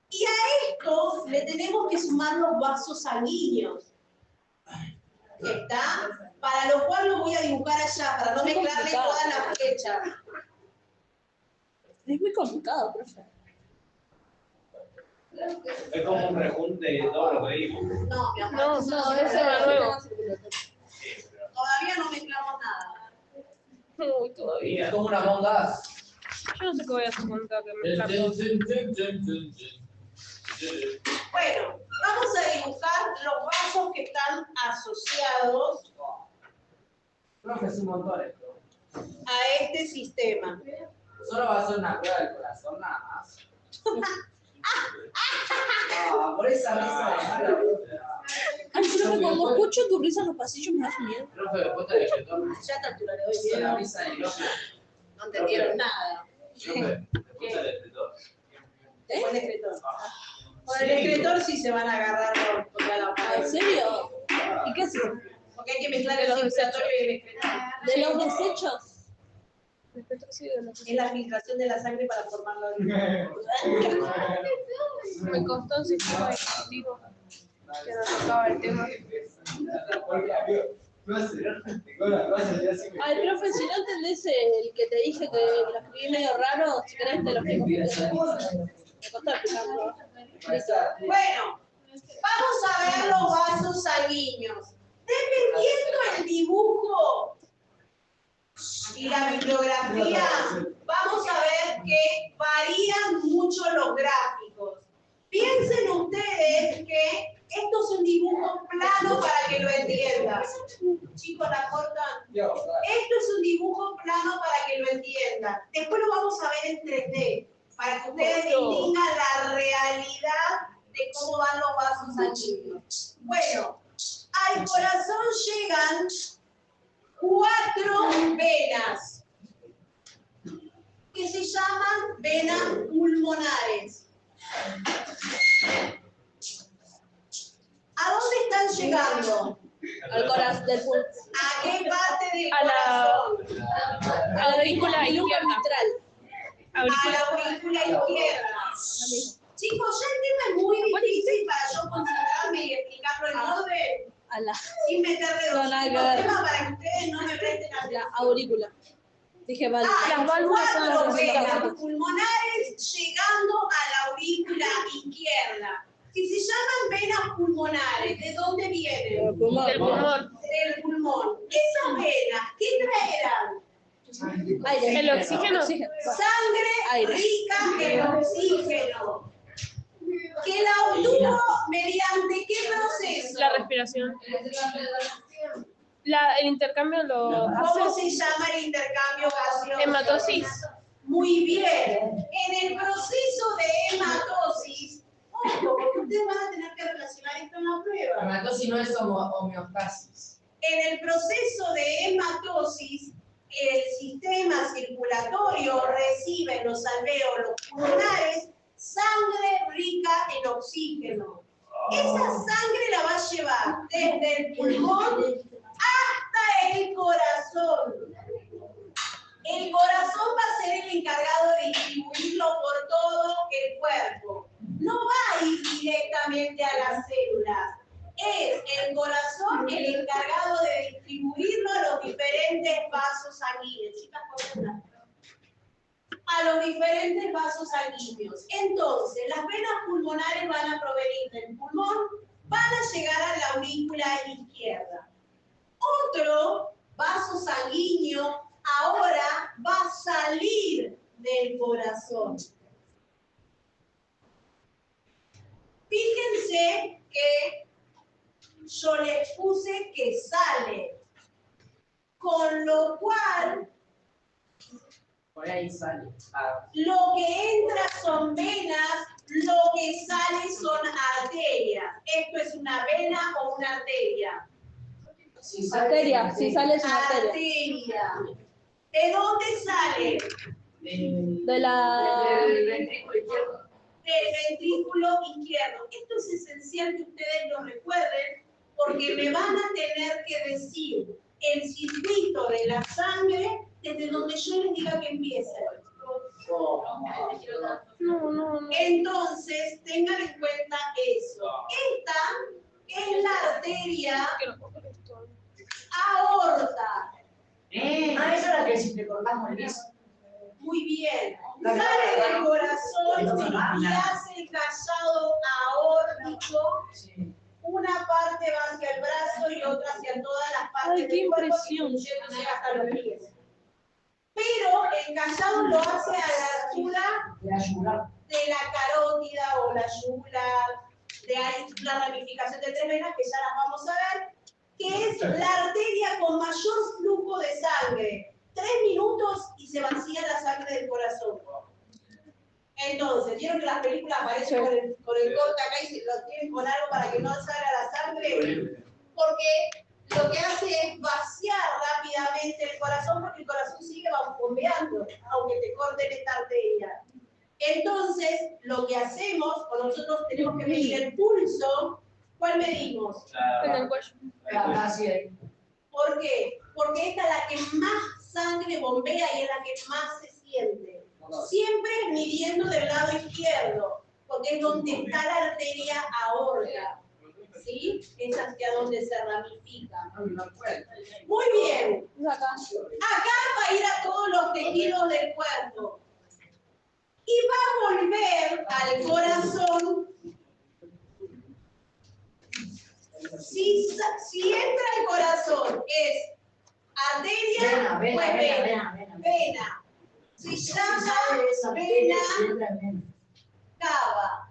y a esto le tenemos que sumar los vasos sanguíneos. ¿Está? Para lo cual lo voy a dibujar allá, para no mezclarle todas las flechas. Es muy complicado, profe. Es como un rejunte de todo lo que vimos. No, mi amor, No, ese va nuevo. todavía no mezclamos nada. Uy, todavía. Es como una Among Us. Yo no sé qué voy a hacer con esta que me sacó. Bueno, vamos a dibujar los vasos que están asociados Profe, es un montón esto. a este sistema. Solo va a ser una prueba del corazón, nada más. Por esa risa de mala. Ay, profe, cuando escucho tu risa en los pasillos me da miedo. Profe, después del escritor. Ya a esta altura le doy Hizo la miedo. risa en el ojo. No entendieron nada. Profe, después del escritor. Con el escritor. Con el escritor sí se van a agarrar contra la ¿En pared. serio? ¿Y qué haces? Porque hay que mezclar el circulatorio y el escritor. ¿De los desechos? Es la filtración de la sangre para formar la orina. Me costó un sistema digestivo que no tocaba el tema. Ay, profe, si no entendés el que te dije que lo escribí medio raro, si querés te lo explico. Me costó explicarlo. Bueno, vamos a ver los vasos sanguíneos. Dependiendo del dibujo y la bibliografía, vamos a ver que varían mucho los gráficos. Piensen ustedes que esto es un dibujo plano para que lo entiendan. Chicos, la cortan. Esto es un dibujo plano para que lo entiendan. Después lo vamos a ver en 3D, para que ustedes distingan la realidad de cómo van los vasos sanguíneos. Bueno, al corazón llegan 4 venas que se llaman venas pulmonares. ¿A dónde están llegando? Al corazón del pulso. ¿A qué parte del A la- corazón? A la aurícula izquierda. A la aurícula izquierda. Chicos, ya el tema es muy difícil para yo concentrarme y explicarlo en orden, A la, sin meterle No, nada que 200 ver. temas para que ustedes no me presten la atención. aurícula. Dije, vale. Las válvulas son las 4 venas venas. pulmonares llegando a la aurícula izquierda. Si se llaman venas pulmonares, ¿de dónde vienen? El pulmón. Del pulmón. Del pulmón. Esas venas, ¿qué traerán? Aire. El oxígeno. Sangre Aire. rica en oxígeno. Que la obtuvo mediante qué proceso? La respiración. El intercambio lo ¿Cómo hace se llama el intercambio gaseoso? hematosis. Muy bien. En el proceso de hematosis, ojo, porque ustedes van a tener que relacionar esto en la prueba. Hematosis no es homeostasis. En el proceso de hematosis, el sistema circulatorio recibe en los alvéolos pulmonares sangre rica en oxígeno. Esa sangre la va a llevar desde el pulmón hasta el corazón. El corazón va a ser el encargado de distribuirlo por todo el cuerpo. No va a ir directamente a las células. Es el corazón el encargado de distribuirlo a los diferentes vasos sanguíneos. Chicas, ¿cómo a los diferentes vasos sanguíneos. Entonces, las venas pulmonares van a provenir del pulmón, van a llegar a la aurícula izquierda. Otro vaso sanguíneo ahora va a salir del corazón. Fíjense que yo les puse que sale, con lo cual Por ahí sale. lo que entra son venas, lo que sale son arterias. ¿Esto es una vena o una arteria? Arteria, si sale es una arteria. Arteria. ¿De dónde sale? De la... Del ventrículo izquierdo. Del ventrículo izquierdo. Esto es esencial que ustedes lo recuerden porque me van a tener que decir el circuito de la sangre desde donde yo les diga que empiece. No. Entonces, tengan en cuenta eso. Esta es la arteria aorta. Ah, esa es la que si te cortamos el piso. Muy bien. Sale del corazón y hace el callado aórtico. Una parte va hacia el brazo y otra hacia todas las partes Ay, qué del cuerpo, impresión. incluyéndose hasta los pies. Pero el callado lo hace a la altura De ayudar. de la carótida o la yugular. De ahí la ramificación de 3 venas, que ya las vamos a ver, que es la arteria con mayor flujo de sangre. 3 minutos y se vacía la sangre del corazón. Entonces, vieron que las películas aparecen con el corte acá y se lo tienen con algo para que no salga la sangre, porque lo que hace es vaciar rápidamente el corazón, porque el corazón sigue bombeando, aunque te corten esta arteria. Entonces, lo que hacemos, cuando nosotros tenemos que medir el pulso, ¿cuál medimos? En el cuello. ¿Por qué? Porque esta es la que más sangre bombea y es la que más se siente. Siempre midiendo del lado izquierdo, porque es donde está la arteria aorta. ¿Sí? Es hacia donde se ramifica. Muy bien. Acá. Acá va a ir a todos los tejidos del cuerpo. Y va a volver al corazón. Si entra al corazón es arteria, pues vena. Se llama vena cava.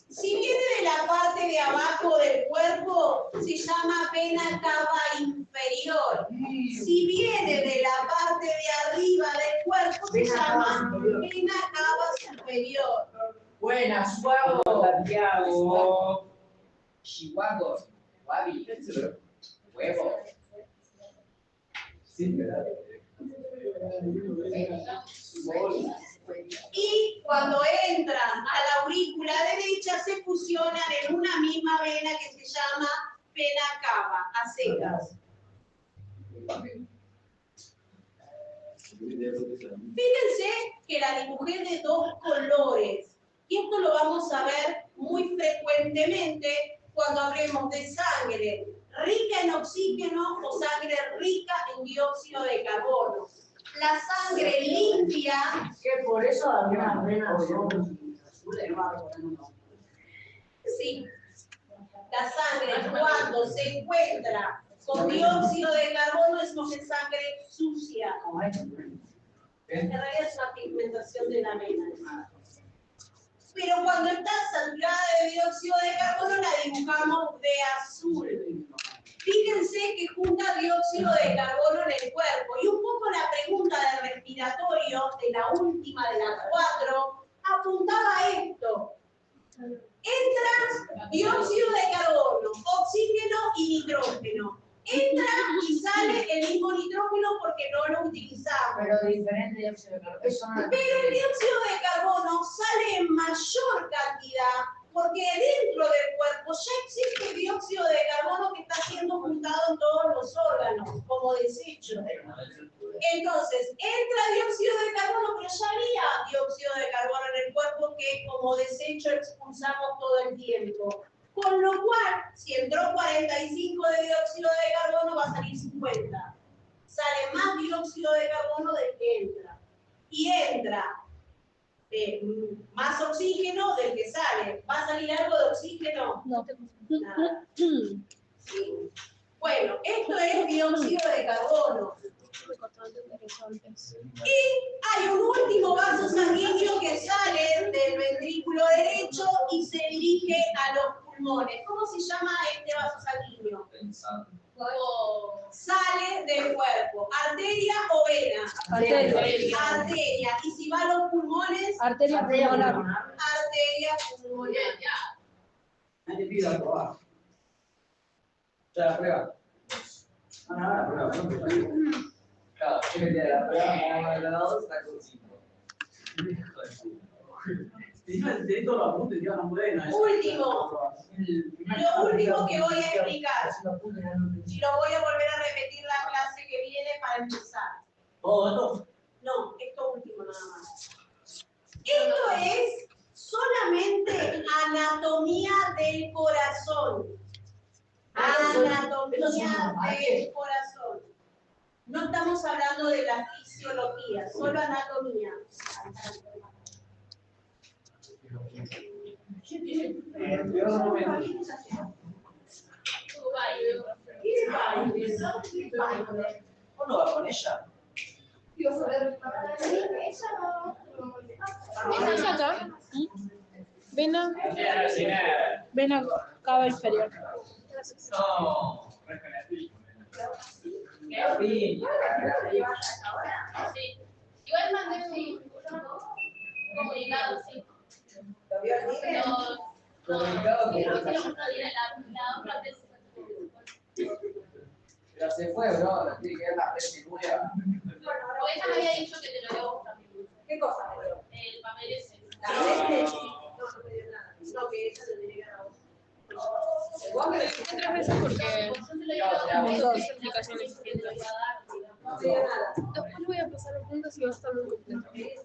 Si viene de la parte de abajo del cuerpo, se llama vena cava inferior. Si viene de la parte de arriba del cuerpo, se llama vena cava superior. Buenas, Chihuahua, Santiago. Chihuahua, Guavi, huevo. Y cuando entran a la aurícula derecha se fusionan en una misma vena que se llama vena cava, a secas. Fíjense que la dibujé de dos colores. Y esto lo vamos a ver muy frecuentemente cuando hablemos de sangre rica en oxígeno o sangre rica en dióxido de carbono. La sangre limpia, Que por eso algunas venas son azules. sí, la sangre cuando se encuentra con dióxido de carbono es como que sangre sucia. En realidad es una pigmentación de la vena. Pero cuando está saturada de dióxido de carbono la dibujamos de azul. Fíjense que junta dióxido de carbono en el cuerpo. Y un poco la pregunta del respiratorio, de la última de las 4, apuntaba a esto. Entra dióxido de carbono, oxígeno y nitrógeno. Entra y sale el mismo nitrógeno porque no lo utilizamos. Pero diferente dióxido de carbono. Eso no Pero el dióxido de carbono sale en mayor cantidad porque dentro del cuerpo ya existe dióxido de carbono que está siendo juntado en todos los órganos como desecho. Entonces, entra dióxido de carbono, pero ya había dióxido de carbono en el cuerpo que como desecho expulsamos todo el tiempo. Con lo cual, si entró 45 de dióxido de carbono, va a salir 50. Sale más dióxido de carbono del que entra. Y entra más oxígeno del que sale. ¿Va a salir algo de oxígeno? No. Nada. Sí. Bueno, esto es dióxido de carbono. Y hay un último vaso sanguíneo que sale del ventrículo derecho y se dirige a los pulmones. ¿Cómo se llama este vaso sanguíneo? Sale del cuerpo. ¿Arteria o vena? Arteria. Arteria. Y si va a los pulmones, Arteria pulmonar. arteria pulmonar. Nadie pide a probar. Ya la prueba. Ahora la prueba. Claro, yo me la prueba, la 2 está con 5. Si todos los apuntes, ya no pueden. Último. Lo último que voy a explicar. Y lo voy a volver a repetir la clase que viene para empezar. ¿Todo esto? No, esto último nada más. Esto es solamente anatomía del corazón. Anatomía del corazón. No estamos hablando de la fisiología, solo anatomía. ¿Cuándo va con ella? Esta es acá. Vena. Vena cava inferior. No. Sí. Igual mandé un... Comunicado, sí. ¿Lo vio el tigre? Comunicado que La otra vez. pero se fue, bro. Tiene que ver la red nueva. O ella me había dicho que te lo dio vos también. ¿Qué cosa me dio? El papel ese. La veste. No me dio nada. No, que ella se tenía que dar a vos. Vos me lo dijiste 3 veces porque Como dos explicaciones distintas. no te dio nada. Después lo voy a pasar a puntos y va a estar muy completo.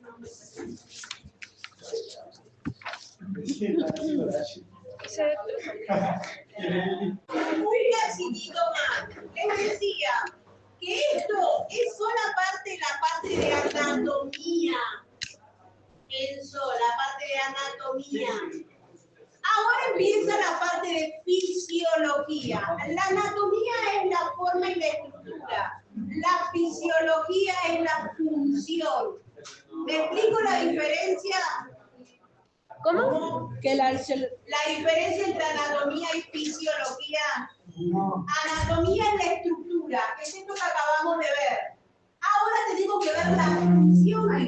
Un cachitito más. Les decía que esto es sola parte, la parte de anatomía. Eso, la parte de anatomía. Ahora empieza la parte de fisiología. La anatomía es la forma y la estructura. La fisiología es la función. ¿Me explico la diferencia? ¿Cómo? Que la diferencia entre anatomía y fisiología. Anatomía es la estructura, que es esto que acabamos de ver. Ahora tenemos que ver la función. Mi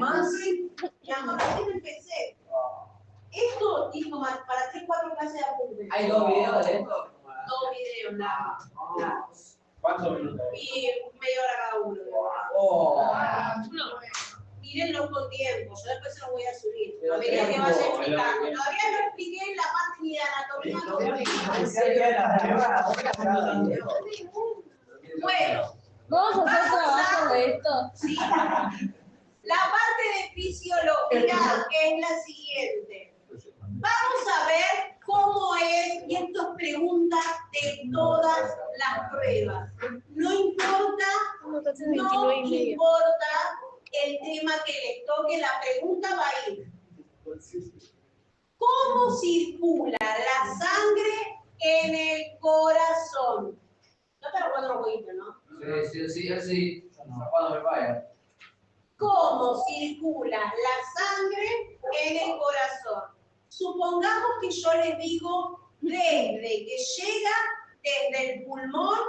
amor, recién empecé. Esto dijo para 3-4 clases de apuntes. ¿Hay 2 videos de esto? 2 videos largos. ¿Cuántos minutos? Y media hora cada uno. Mírenlo con tiempo, yo después se los voy a subir. A medida que vaya explicando. Todavía no expliqué la parte ni de anatomía. Bueno, ¿Vamos a hacer trabajo de esto? sí. La parte de fisiología es la siguiente. Vamos a ver cómo es, y esto es pregunta de todas las pruebas. No importa el tema que les toque, la pregunta va a ir. ¿Cómo circula la sangre en el corazón? No te lo cuento los jueguitos, ¿no? Sí. Cuando me vaya. ¿Cómo circula la sangre en el corazón? Supongamos que yo les digo desde que llega desde el pulmón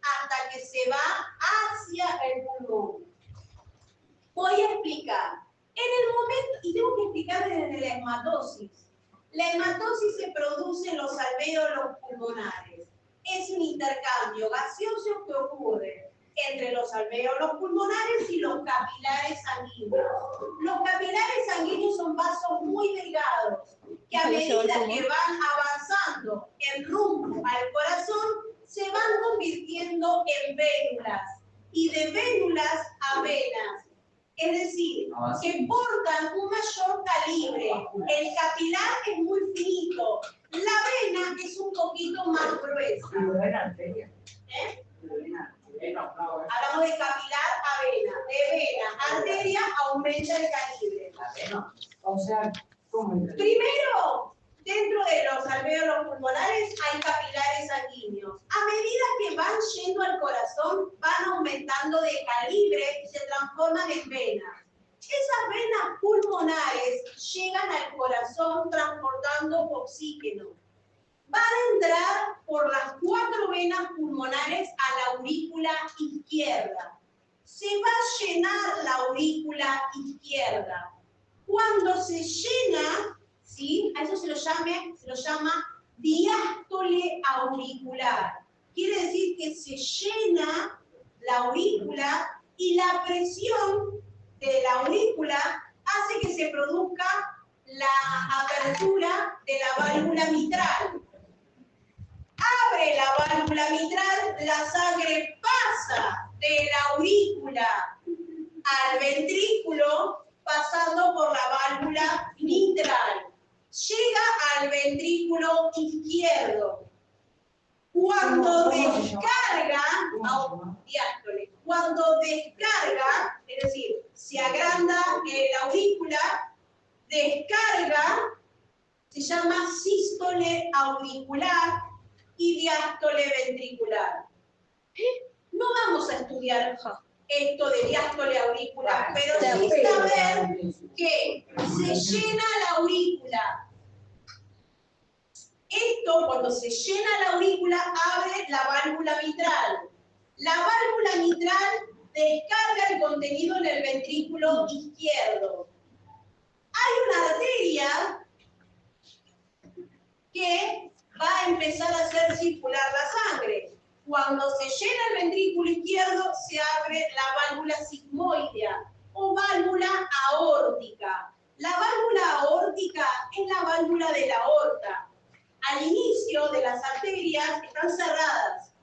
hasta que se va hacia el pulmón. Voy a explicar. En el momento, y tengo que explicar desde la hematosis. La hematosis se produce en los alvéolos pulmonares. Es un intercambio gaseoso que ocurre entre los alvéolos pulmonares y los capilares sanguíneos. Los capilares sanguíneos son vasos muy delgados que a medida que van avanzando en rumbo al corazón se van convirtiendo en vénulas y de vénulas a venas. Es decir, que portan un mayor calibre. El capilar es muy finito, la vena es un poquito más gruesa. ¿Eh? Hablamos de capilar a vena, de vena a arteria aumenta el calibre. O sea, ¿cómo? Primero, dentro de los alvéolos pulmonares hay capilares sanguíneos. A medida que van yendo al corazón, van aumentando de calibre y se transforman en venas. Esas venas pulmonares llegan al corazón transportando oxígeno. Van a entrar por las 4 venas pulmonares a la aurícula izquierda. Se va a llenar la aurícula izquierda. Cuando se llena, ¿sí? A eso se lo llama diástole auricular. Quiere decir que se llena la aurícula y la presión de la aurícula hace que se produzca la apertura de la válvula mitral. Abre la válvula mitral, la sangre pasa de la aurícula al ventrículo, pasando por la válvula mitral. Llega al ventrículo izquierdo. Cuando descarga, cuando descarga, es decir, se agranda la aurícula, descarga, se llama sístole auricular y diástole ventricular. No vamos a estudiar esto de diástole auricular, pero sí saber que se llena la aurícula. Esto, cuando se llena la aurícula, abre la válvula mitral. La válvula mitral descarga el contenido en el ventrículo izquierdo. A hay una arteria que va a empezar a hacer circular la sangre. Cuando se llena el ventrículo izquierdo, se abre la válvula sigmoidea o válvula aórtica. La válvula aórtica es la válvula de la aorta. Al inicio de las arterias están cerradas.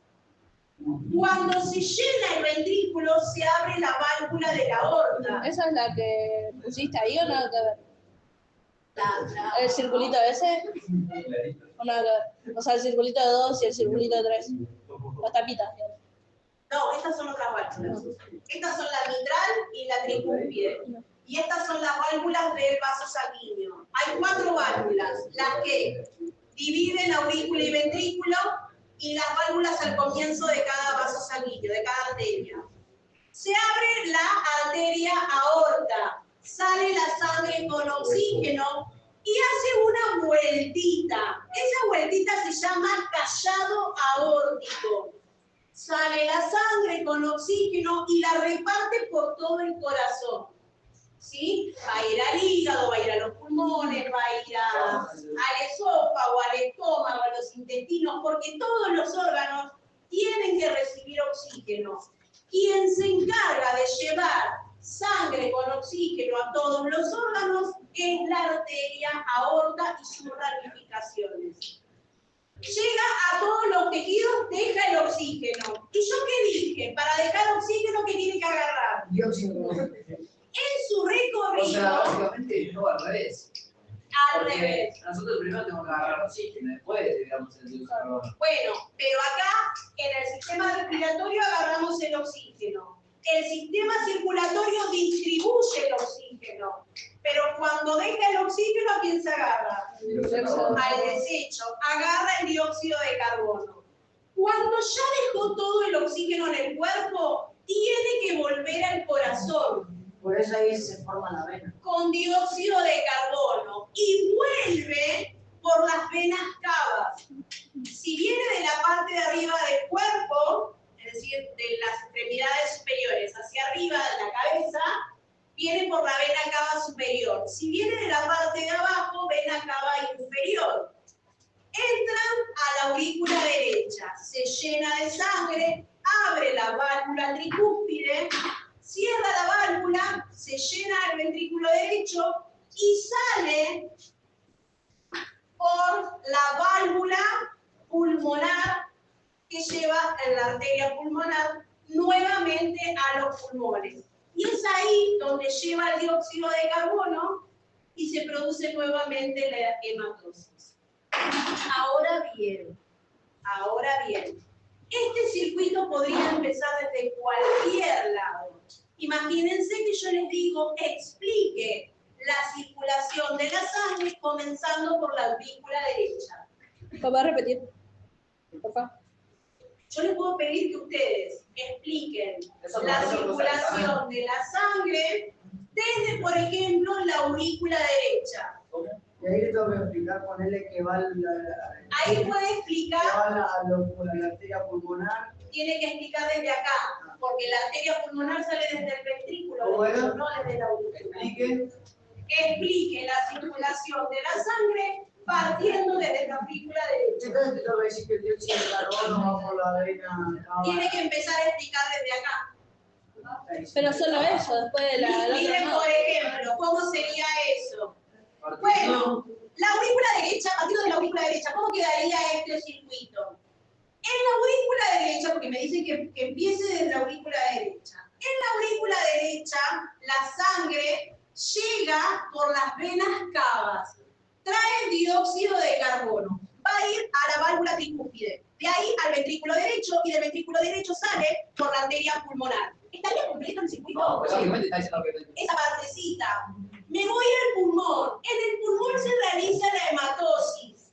Cuando se llena el ventrículo, se abre la válvula de la aorta. ¿Esa es la que pusiste ahí o nada que ver? ¿El circulito ese? ¿O nada que ver? O sea, el circulito de 2 y el circulito de 3. Las tapitas. No, estas son otras válvulas. Estas son la mitral y la tricúspide. Y estas son las válvulas del vaso sanguíneo. Hay 4 válvulas, las que dividen aurícula y ventrículo y las válvulas al comienzo de cada vaso sanguíneo, de cada arteria. Se abre la arteria aorta, sale la sangre con oxígeno y hace una vueltita. Esa vueltita se llama callado aórtico. Sale la sangre con oxígeno y la reparte por todo el corazón. ¿Sí? Va a ir al hígado, va a ir a los pulmones, va a ir al esófago, al estómago, a los intestinos, porque todos los órganos tienen que recibir oxígeno. Quien se encarga de llevar sangre con oxígeno a todos los órganos es la arteria aorta y sus ramificaciones. Llega a todos los tejidos, deja el oxígeno. ¿Y yo qué dije? Para dejar oxígeno, ¿qué tiene que agarrar? Dióxido. En su recorrido, O sea, básicamente no al revés. al revés. Nosotros primero tenemos que agarrar oxígeno, después digamos el dióxido de carbono. Bueno, pero acá en el sistema respiratorio agarramos el oxígeno. El sistema circulatorio distribuye el oxígeno. Pero cuando deja el oxígeno, ¿a quién se agarra? Al desecho. Agarra el dióxido de carbono. Cuando ya dejó todo el oxígeno en el cuerpo, tiene que volver al corazón. Por eso ahí se forma la vena. Con dióxido de carbono y vuelve por las venas cavas. Si viene de la parte de arriba del cuerpo, es decir, de las extremidades superiores hacia arriba de la cabeza, viene por la vena cava superior. Si viene de la parte de abajo, vena cava inferior. Entran a la aurícula derecha, se llena de sangre, abre la válvula tricúspide, cierra la válvula, se llena el ventrículo derecho y sale por la válvula pulmonar que lleva en la arteria pulmonar nuevamente a los pulmones. Y es ahí donde lleva el dióxido de carbono y se produce nuevamente la hematosis. Ahora bien, este circuito podría empezar desde cualquier lado. Imagínense que yo les digo, explique la circulación de la sangre comenzando por la aurícula derecha. ¿Papá repetir? Por favor. Yo les puedo pedir que ustedes expliquen la circulación de la sangre desde, por ejemplo, la aurícula derecha. Y ahí le tengo que explicar, ponerle que va Ahí puede explicar, a la arteria pulmonar. tiene que explicar desde acá, porque la arteria pulmonar sale desde el ventrículo, Bueno. no desde la aurícula. Explique. La circulación de la sangre partiendo desde la aurícula derecha. Entonces te tengo que decir que el dióxido de carbono va por la vena. Tiene que empezar a explicar desde acá. Pero solo eso, después de la Miren, otra por ejemplo, ¿cómo sería eso? Bueno, la aurícula derecha, partiendo de la aurícula derecha, ¿cómo quedaría este circuito? En la aurícula derecha, porque me dicen que empiece desde la aurícula derecha. En la aurícula derecha, la sangre llega por las venas cavas, trae dióxido de carbono, va a ir a la válvula tricúspide, de ahí al ventrículo derecho y del ventrículo derecho sale por la arteria pulmonar. ¿Estaría completo el circuito? No, pues básicamente está diciendo que Esa partecita. Me voy al pulmón. En el pulmón se realiza la hematosis.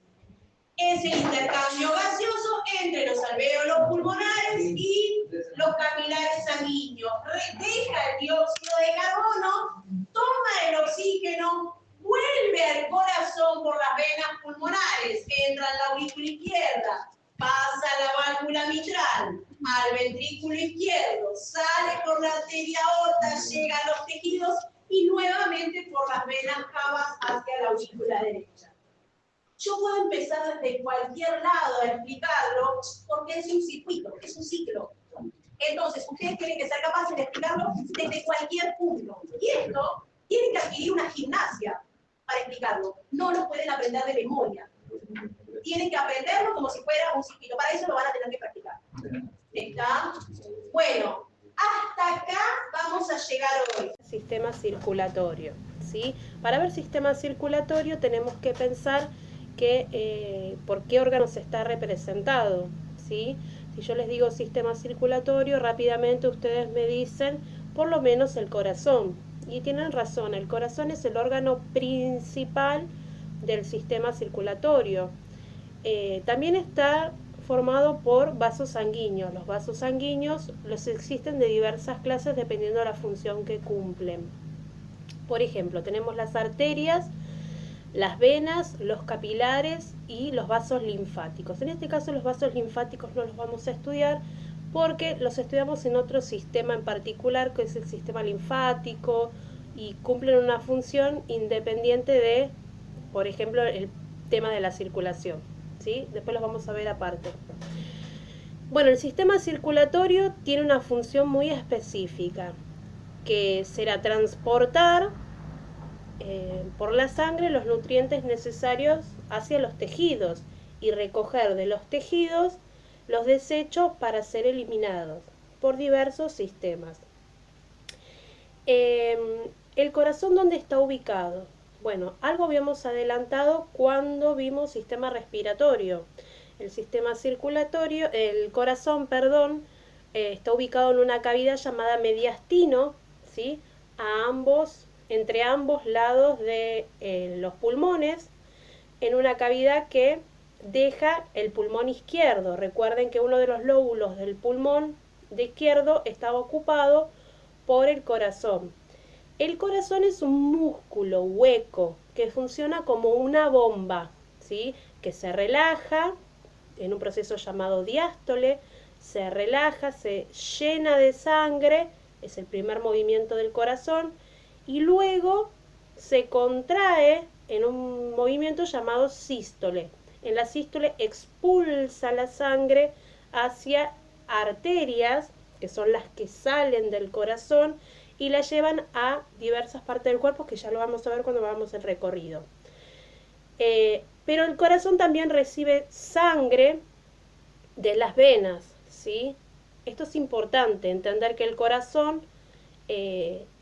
Es el intercambio gaseoso entre los alvéolos pulmonares y los capilares sanguíneos. Deja el dióxido de carbono, toma el oxígeno, vuelve al corazón por las venas pulmonares, entra en la aurícula izquierda, pasa a la válvula mitral, al ventrículo izquierdo, sale por la arteria aorta, llega a los tejidos y nuevamente por las venas cavas hacia la aurícula derecha. Yo puedo empezar desde cualquier lado a explicarlo porque es un circuito, es un ciclo. Entonces, ustedes tienen que ser capaces de explicarlo desde cualquier punto. Y esto tienen que adquirir una gimnasia para explicarlo. No lo pueden aprender de memoria. Tienen que aprenderlo como si fuera un circuito. Para eso lo van a tener que practicar. ¿Está? Bueno, hasta acá vamos a llegar hoy. Sistema circulatorio, ¿sí? Para ver sistema circulatorio tenemos que pensar que por qué órganos está representado, ¿sí? Si yo les digo sistema circulatorio, rápidamente ustedes me dicen por lo menos el corazón. Y tienen razón, el corazón es el órgano principal del sistema circulatorio. También está formado por vasos sanguíneos. Los vasos sanguíneos los existen de diversas clases dependiendo de la función que cumplen. Por ejemplo, tenemos las arterias, las venas, los capilares y los vasos linfáticos. En este caso los vasos linfáticos no los vamos a estudiar porque los estudiamos en otro sistema en particular, que es el sistema linfático, y cumplen una función independiente de, por ejemplo, el tema de la circulación, ¿sí? Después los vamos a ver aparte. Bueno, el sistema circulatorio tiene una función muy específica, que será transportar por la sangre los nutrientes necesarios hacia los tejidos y recoger de los tejidos los desechos para ser eliminados por diversos sistemas. ¿El corazón dónde está ubicado? Bueno, algo habíamos adelantado cuando vimos sistema respiratorio. El sistema circulatorio, el corazón, perdón, está ubicado en una cavidad llamada mediastino, ¿sí? Entre ambos lados de los pulmones, en una cavidad que deja el pulmón izquierdo. Recuerden que uno de los lóbulos del pulmón de izquierdo estaba ocupado por el corazón. El corazón es un músculo hueco que funciona como una bomba, ¿sí? Que se relaja en un proceso llamado diástole, se relaja, se llena de sangre, es el primer movimiento del corazón, y luego se contrae en un movimiento llamado sístole. En la sístole expulsa la sangre hacia arterias, que son las que salen del corazón, y la llevan a diversas partes del cuerpo, que ya lo vamos a ver cuando hagamos el recorrido. Pero el corazón también recibe sangre de las venas, ¿sí? Esto es importante, entender que el corazón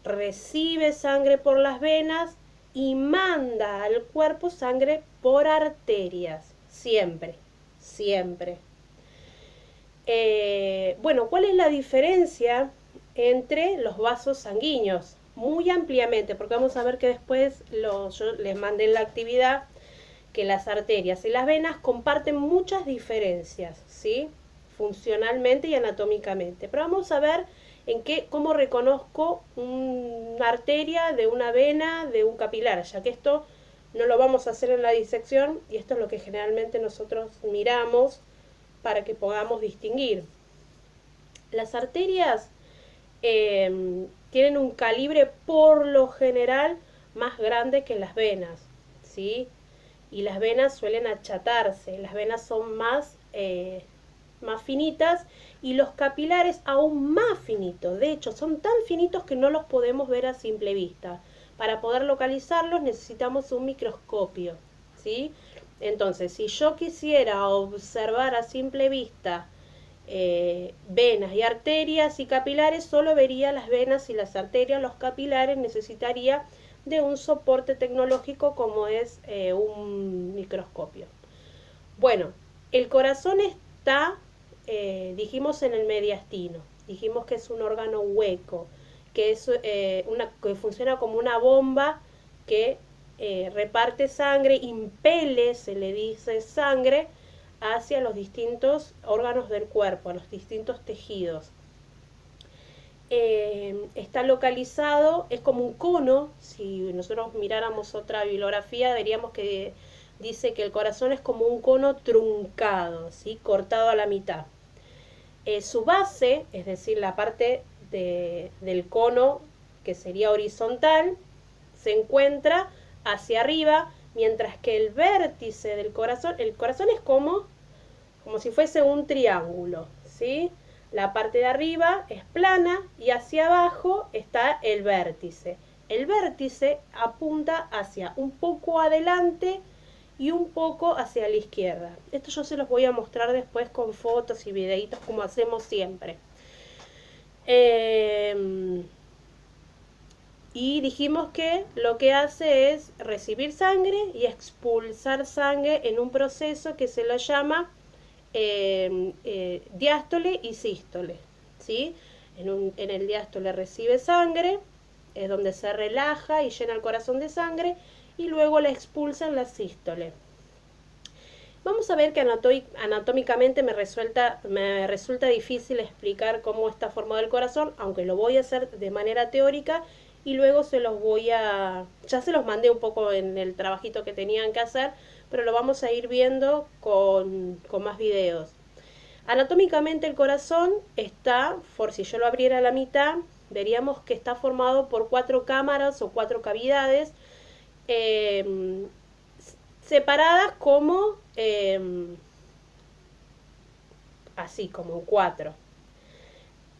recibe sangre por las venas y manda al cuerpo sangre por arterias, siempre, siempre. Bueno, ¿cuál es la diferencia entre los vasos sanguíneos? Muy ampliamente, porque vamos a ver que después yo les mandé en la actividad que las arterias y las venas comparten muchas diferencias, ¿sí? Funcionalmente y anatómicamente. Pero vamos a ver cómo reconozco una arteria de una vena, de un capilar, ya que esto no lo vamos a hacer en la disección y esto es lo que generalmente nosotros miramos para que podamos distinguir. Las arterias tienen un calibre por lo general más grande que las venas, ¿sí? Y las venas suelen achatarse, las venas son más finitas y los capilares aún más finitos. De hecho, son tan finitos que no los podemos ver a simple vista. Para poder localizarlos necesitamos un microscopio, ¿sí? Entonces, si yo quisiera observar a simple vista venas y arterias y capilares, solo vería las venas y las arterias. Los capilares necesitaría de un soporte tecnológico como es un microscopio. Bueno, el corazón está, dijimos, en el mediastino. Dijimos que es un órgano hueco, que funciona como una bomba que reparte sangre, impele, se le dice, sangre hacia los distintos órganos del cuerpo, a los distintos tejidos. Está localizado, es como un cono. Si nosotros miráramos otra bibliografía, veríamos que dice que el corazón es como un cono truncado, ¿sí? Cortado a la mitad. Su base, es decir, la parte del cono que sería horizontal, se encuentra hacia arriba, mientras que el vértice del corazón, el corazón es como si fuese un triángulo, ¿sí? La parte de arriba es plana y hacia abajo está el vértice. El vértice apunta hacia un poco adelante y un poco hacia la izquierda. Esto yo se los voy a mostrar después con fotos y videitos como hacemos siempre. Y dijimos que lo que hace es recibir sangre y expulsar sangre en un proceso que se lo llama diástole y sístole, ¿sí? En el diástole recibe sangre, es donde se relaja y llena el corazón de sangre, y luego la expulsa en la sístole. Vamos a ver que anatómicamente me resulta difícil explicar cómo está formado el corazón, aunque lo voy a hacer de manera teórica y luego ya se los mandé un poco en el trabajito que tenían que hacer, pero lo vamos a ir viendo con más videos. Anatómicamente el corazón está, si yo lo abriera a la mitad, veríamos que está formado por 4 cámaras o 4 cavidades, separadas como así, como 4.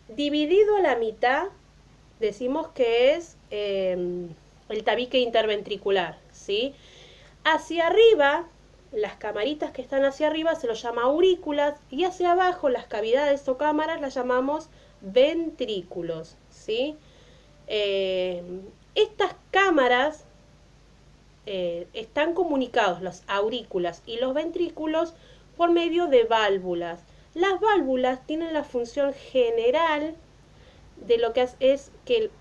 Dividido a la mitad, decimos que es el tabique interventricular, ¿sí? Hacia arriba, las camaritas que están hacia arriba se los llama aurículas, y hacia abajo las cavidades o cámaras las llamamos ventrículos, ¿sí? Estas cámaras están comunicados, las aurículas y los ventrículos, por medio de válvulas. Las válvulas tienen la función general de lo que es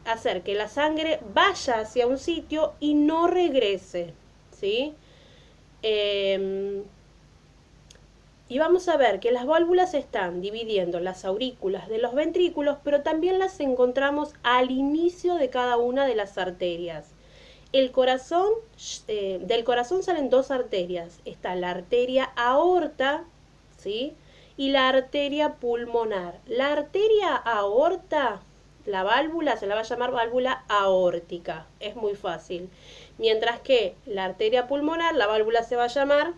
hacer que la sangre vaya hacia un sitio y no regrese, ¿sí? Y vamos a ver que las válvulas están dividiendo las aurículas de los ventrículos, pero también las encontramos al inicio de cada una de las arterias. Del corazón salen 2 arterias. Está la arteria aorta, ¿sí? Y la arteria pulmonar. La arteria aorta, la válvula se la va a llamar válvula aórtica. Es muy fácil. Mientras que la arteria pulmonar, la válvula se va a llamar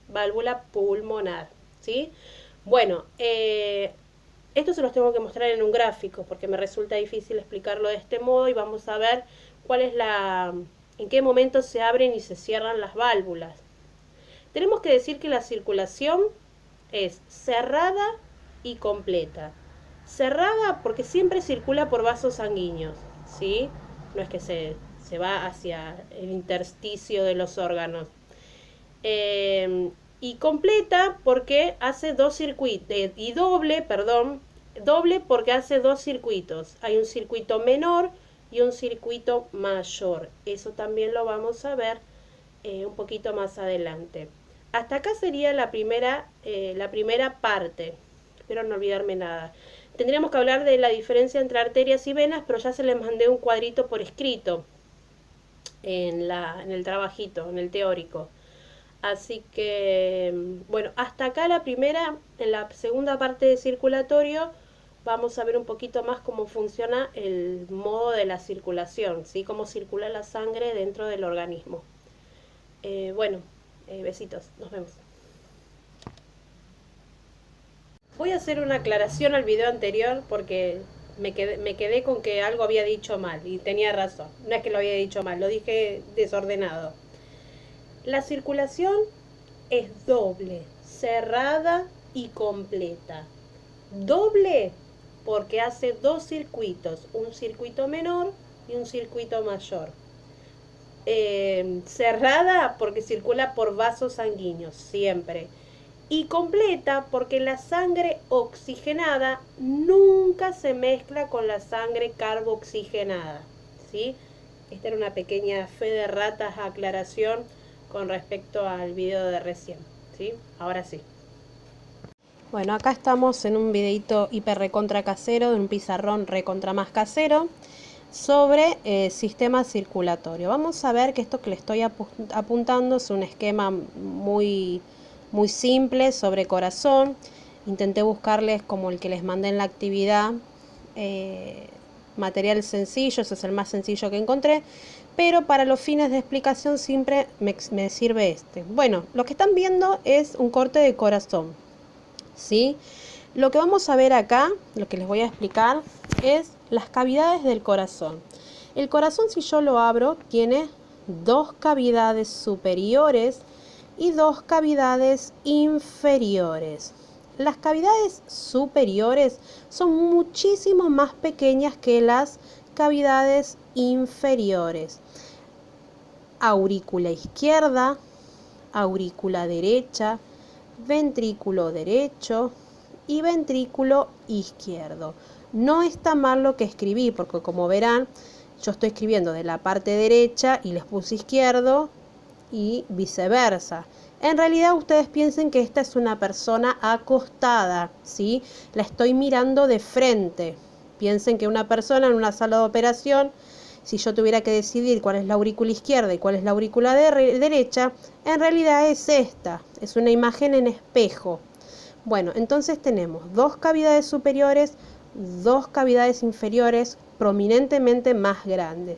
válvula pulmonar, ¿sí? Bueno, esto se los tengo que mostrar en un gráfico porque me resulta difícil explicarlo de este modo, y vamos a ver en qué momento se abren y se cierran las válvulas. Tenemos que decir que la circulación es cerrada y completa. Cerrada porque siempre circula por vasos sanguíneos, ¿sí? No es que se va hacia el intersticio de los órganos. Y completa porque hace 2 circuitos, y doble porque hace 2 circuitos. Hay un circuito menor y un circuito mayor. Eso también lo vamos a ver un poquito más adelante. Hasta acá sería la primera parte. Espero no olvidarme nada. Tendríamos que hablar de la diferencia entre arterias y venas, pero ya se les mandé un cuadrito por escrito en el trabajito, en el teórico. Así que, bueno, hasta acá en la segunda parte de circulatorio, vamos a ver un poquito más cómo funciona el modo de la circulación, ¿sí? Cómo circula la sangre dentro del organismo. Besitos, nos vemos. Voy a hacer una aclaración al video anterior porque me quedé con que algo había dicho mal, y tenía razón. No es que lo había dicho mal, lo dije desordenado. La circulación es doble, cerrada y completa. Doble porque hace 2 circuitos, un circuito menor y un circuito mayor. Cerrada porque circula por vasos sanguíneos, siempre. Y completa porque la sangre oxigenada nunca se mezcla con la sangre carboxigenada, ¿sí? Esta era una pequeña fe de ratas aclaración con respecto al video de recién, ¿sí? Ahora sí. Bueno, acá estamos en un videito hiper recontra casero, de un pizarrón recontra más casero, sobre sistema circulatorio. Vamos a ver que esto que le estoy apuntando es un esquema muy simple sobre corazón. Intenté buscarles como el que les mandé en la actividad, material sencillo, ese es el más sencillo que encontré, pero para los fines de explicación siempre me sirve este. Bueno, lo que están viendo es un corte de corazón, ¿sí? Lo que vamos a ver acá, lo que les voy a explicar, es las cavidades del corazón. El corazón, si yo lo abro, tiene 2 cavidades superiores y 2 cavidades inferiores. Las cavidades superiores son muchísimo más pequeñas que las cavidades inferiores. Aurícula izquierda, aurícula derecha, ventrículo derecho y ventrículo izquierdo. No está mal lo que escribí, porque como verán, yo estoy escribiendo de la parte derecha y les puse izquierdo y viceversa. En realidad ustedes piensen que esta es una persona acostada, ¿sí? La estoy mirando de frente. Piensen que una persona en una sala de operación, si yo tuviera que decidir cuál es la aurícula izquierda y cuál es la aurícula derecha, en realidad es esta. Es una imagen en espejo. Bueno, entonces tenemos 2 cavidades superiores, 2 cavidades inferiores prominentemente más grandes.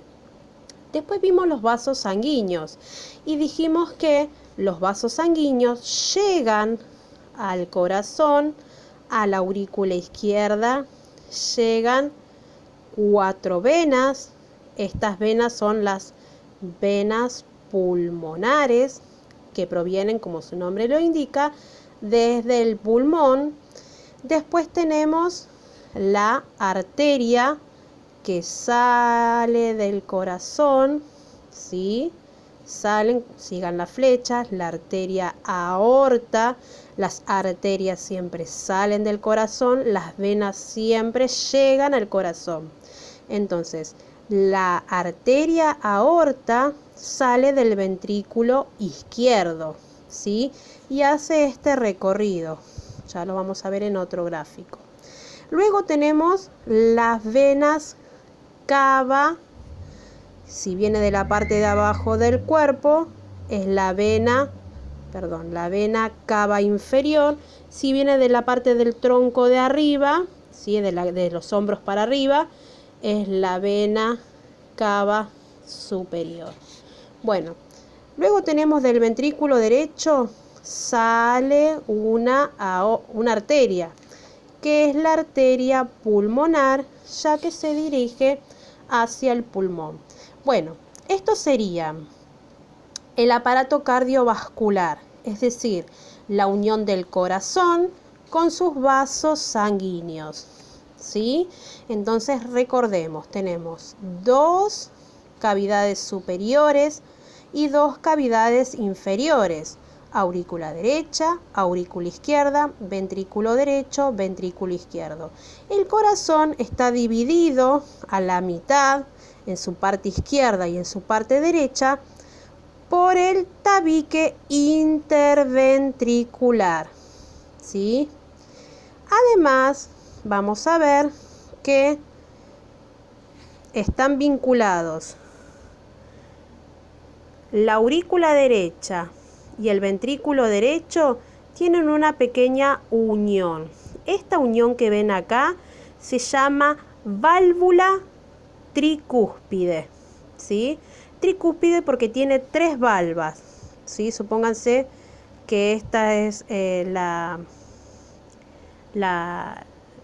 Después vimos los vasos sanguíneos y dijimos que los vasos sanguíneos llegan al corazón, a la aurícula izquierda, llegan 4 venas. Estas venas son las venas pulmonares, que provienen, como su nombre lo indica, desde el pulmón. Después tenemos la arteria que sale del corazón, ¿sí? Sigan las flechas, la arteria aorta. Las arterias siempre salen del corazón, las venas siempre llegan al corazón. Entonces, la arteria aorta sale del ventrículo izquierdo, ¿sí? Y hace este recorrido. Ya lo vamos a ver en otro gráfico. Luego tenemos las venas cava. Si viene de la parte de abajo del cuerpo, es la vena cava inferior. Si viene de la parte del tronco de arriba, ¿sí? de los hombros para arriba, es la vena cava superior. Bueno, luego tenemos del ventrículo derecho, sale una arteria, que es la arteria pulmonar, ya que se dirige hacia el pulmón. Bueno, esto sería el aparato cardiovascular, es decir, la unión del corazón con sus vasos sanguíneos, ¿sí? Entonces recordemos, tenemos 2 cavidades superiores y 2 cavidades inferiores. Aurícula derecha, aurícula izquierda, ventrículo derecho, ventrículo izquierdo. El corazón está dividido a la mitad, en su parte izquierda y en su parte derecha, por el tabique interventricular, ¿sí? Además, vamos a ver que están vinculados la aurícula derecha y el ventrículo derecho tienen una pequeña unión. Esta unión que ven acá se llama válvula tricúspide, ¿sí? Tricúspide porque tiene 3 valvas, ¿sí? Supónganse que esta es la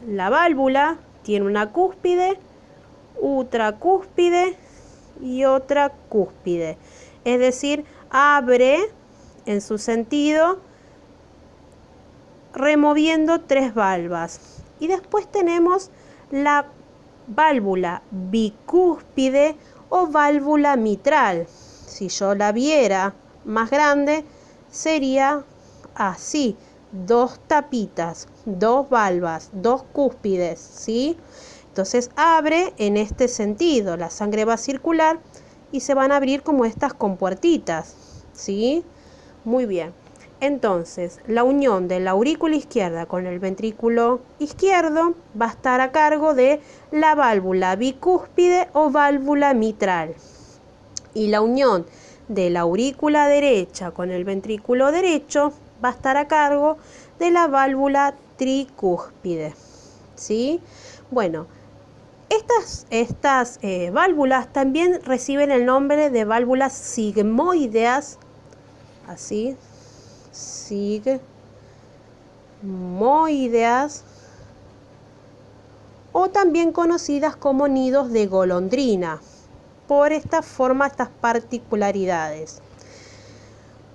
válvula, tiene una cúspide, otra cúspide y otra cúspide. Es decir, abre en su sentido removiendo 3 valvas. Y después tenemos la válvula bicúspide o válvula mitral. Si yo la viera más grande, sería así: 2 tapitas, 2 valvas, 2 cúspides, ¿sí? Entonces abre en este sentido, la sangre va a circular y se van a abrir como estas compuertitas, ¿sí? Muy bien. Entonces, la unión de la aurícula izquierda con el ventrículo izquierdo va a estar a cargo de la válvula bicúspide o válvula mitral. Y la unión de la aurícula derecha con el ventrículo derecho va a estar a cargo de la válvula tricúspide, ¿sí? Bueno, Estas válvulas también reciben el nombre de válvulas sigmoideas, así, sigmoideas, o también conocidas como nidos de golondrina, por esta forma, estas particularidades.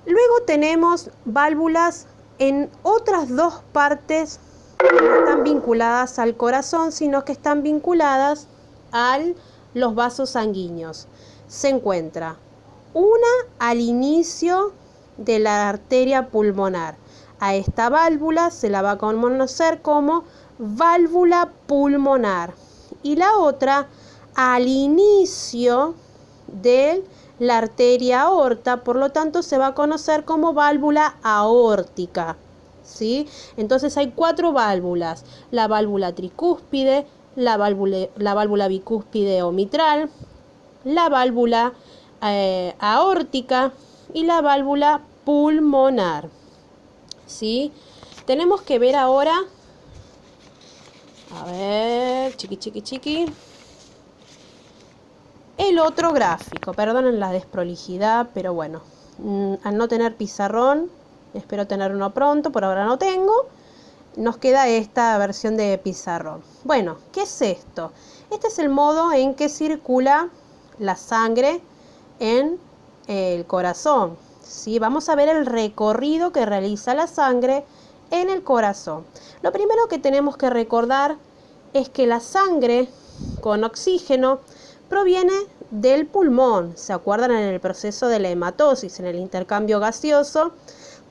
Luego tenemos válvulas en otras dos partes que no están vinculadas al corazón, sino que están vinculadas a los vasos sanguíneos. Se encuentra una al inicio de la arteria pulmonar. A esta válvula se la va a conocer como válvula pulmonar y la otra al inicio de la arteria aorta, por lo tanto se va a conocer como válvula aórtica, ¿sí? Entonces hay 4 válvulas: la válvula tricúspide, la válvula bicúspide o mitral, la válvula aórtica y la válvula pulmonar, ¿sí? Tenemos que ver ahora, a ver, chiqui, el otro gráfico. Perdonen la desprolijidad, pero bueno, al no tener pizarrón, espero tener uno pronto, por ahora no tengo, nos queda esta versión de pizarrón. Bueno, ¿qué es esto? Este es el modo en que circula la sangre en el corazón, ¿sí? Vamos a ver el recorrido que realiza la sangre en el corazón. Lo primero que tenemos que recordar es que la sangre con oxígeno proviene del pulmón. ¿Se acuerdan? En el proceso de la hematosis, en el intercambio gaseoso,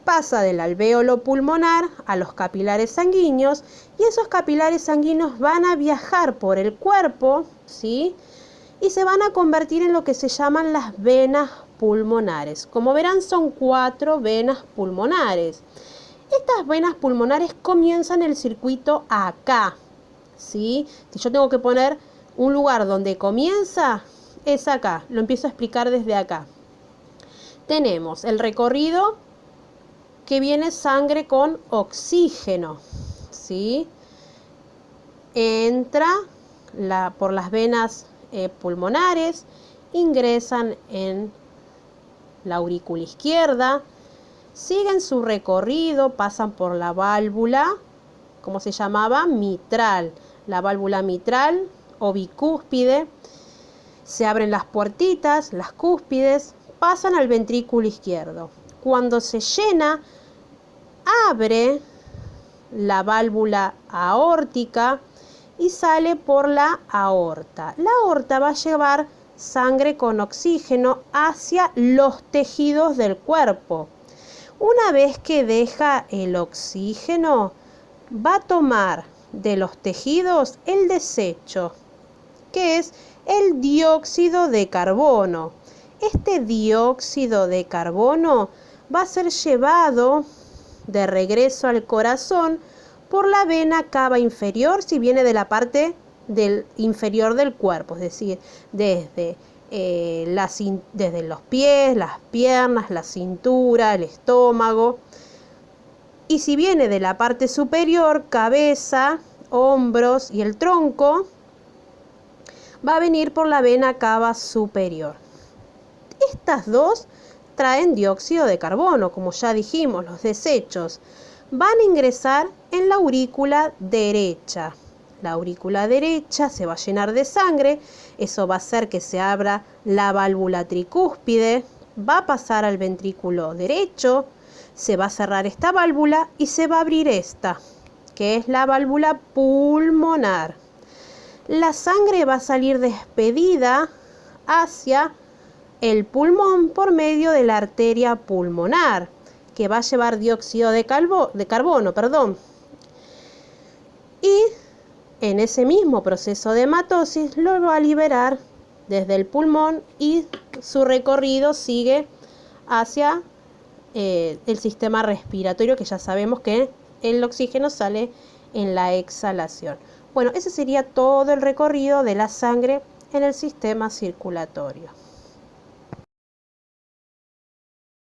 pasa del alvéolo pulmonar a los capilares sanguíneos y esos capilares sanguíneos van a viajar por el cuerpo, ¿sí? Y se van a convertir en lo que se llaman las venas pulmonares. Como verán, son 4 venas pulmonares. Estas venas pulmonares comienzan el circuito acá, ¿sí? Si yo tengo que poner un lugar donde comienza, es acá. Lo empiezo a explicar desde acá. Tenemos el recorrido que viene sangre con oxígeno, ¿sí? Entra por las venas pulmonares, ingresan en la aurícula izquierda, siguen su recorrido, pasan por la válvula, ¿cómo se llamaba? Mitral. La válvula mitral o bicúspide, se abren las puertitas, las cúspides, pasan al ventrículo izquierdo. Cuando se llena, abre la válvula aórtica y sale por la aorta. La aorta va a llevar sangre con oxígeno hacia los tejidos del cuerpo. Una vez que deja el oxígeno, va a tomar de los tejidos el desecho, que es el dióxido de carbono. Este dióxido de carbono va a ser llevado de regreso al corazón por la vena cava inferior, si viene de la parte inferior del cuerpo, es decir, desde los pies, las piernas, la cintura, el estómago. Y si viene de la parte superior, cabeza, hombros y el tronco, va a venir por la vena cava superior. Estas dos traen dióxido de carbono, como ya dijimos, los desechos. Van a ingresar en la aurícula derecha. La aurícula derecha se va a llenar de sangre, eso va a hacer que se abra la válvula tricúspide, va a pasar al ventrículo derecho, se va a cerrar esta válvula y se va a abrir esta, que es la válvula pulmonar. La sangre va a salir despedida hacia el pulmón por medio de la arteria pulmonar, que va a llevar dióxido de carbono. Y en ese mismo proceso de hematosis lo va a liberar desde el pulmón y su recorrido sigue hacia el sistema respiratorio, que ya sabemos que el oxígeno sale en la exhalación. Bueno, ese sería todo el recorrido de la sangre en el sistema circulatorio.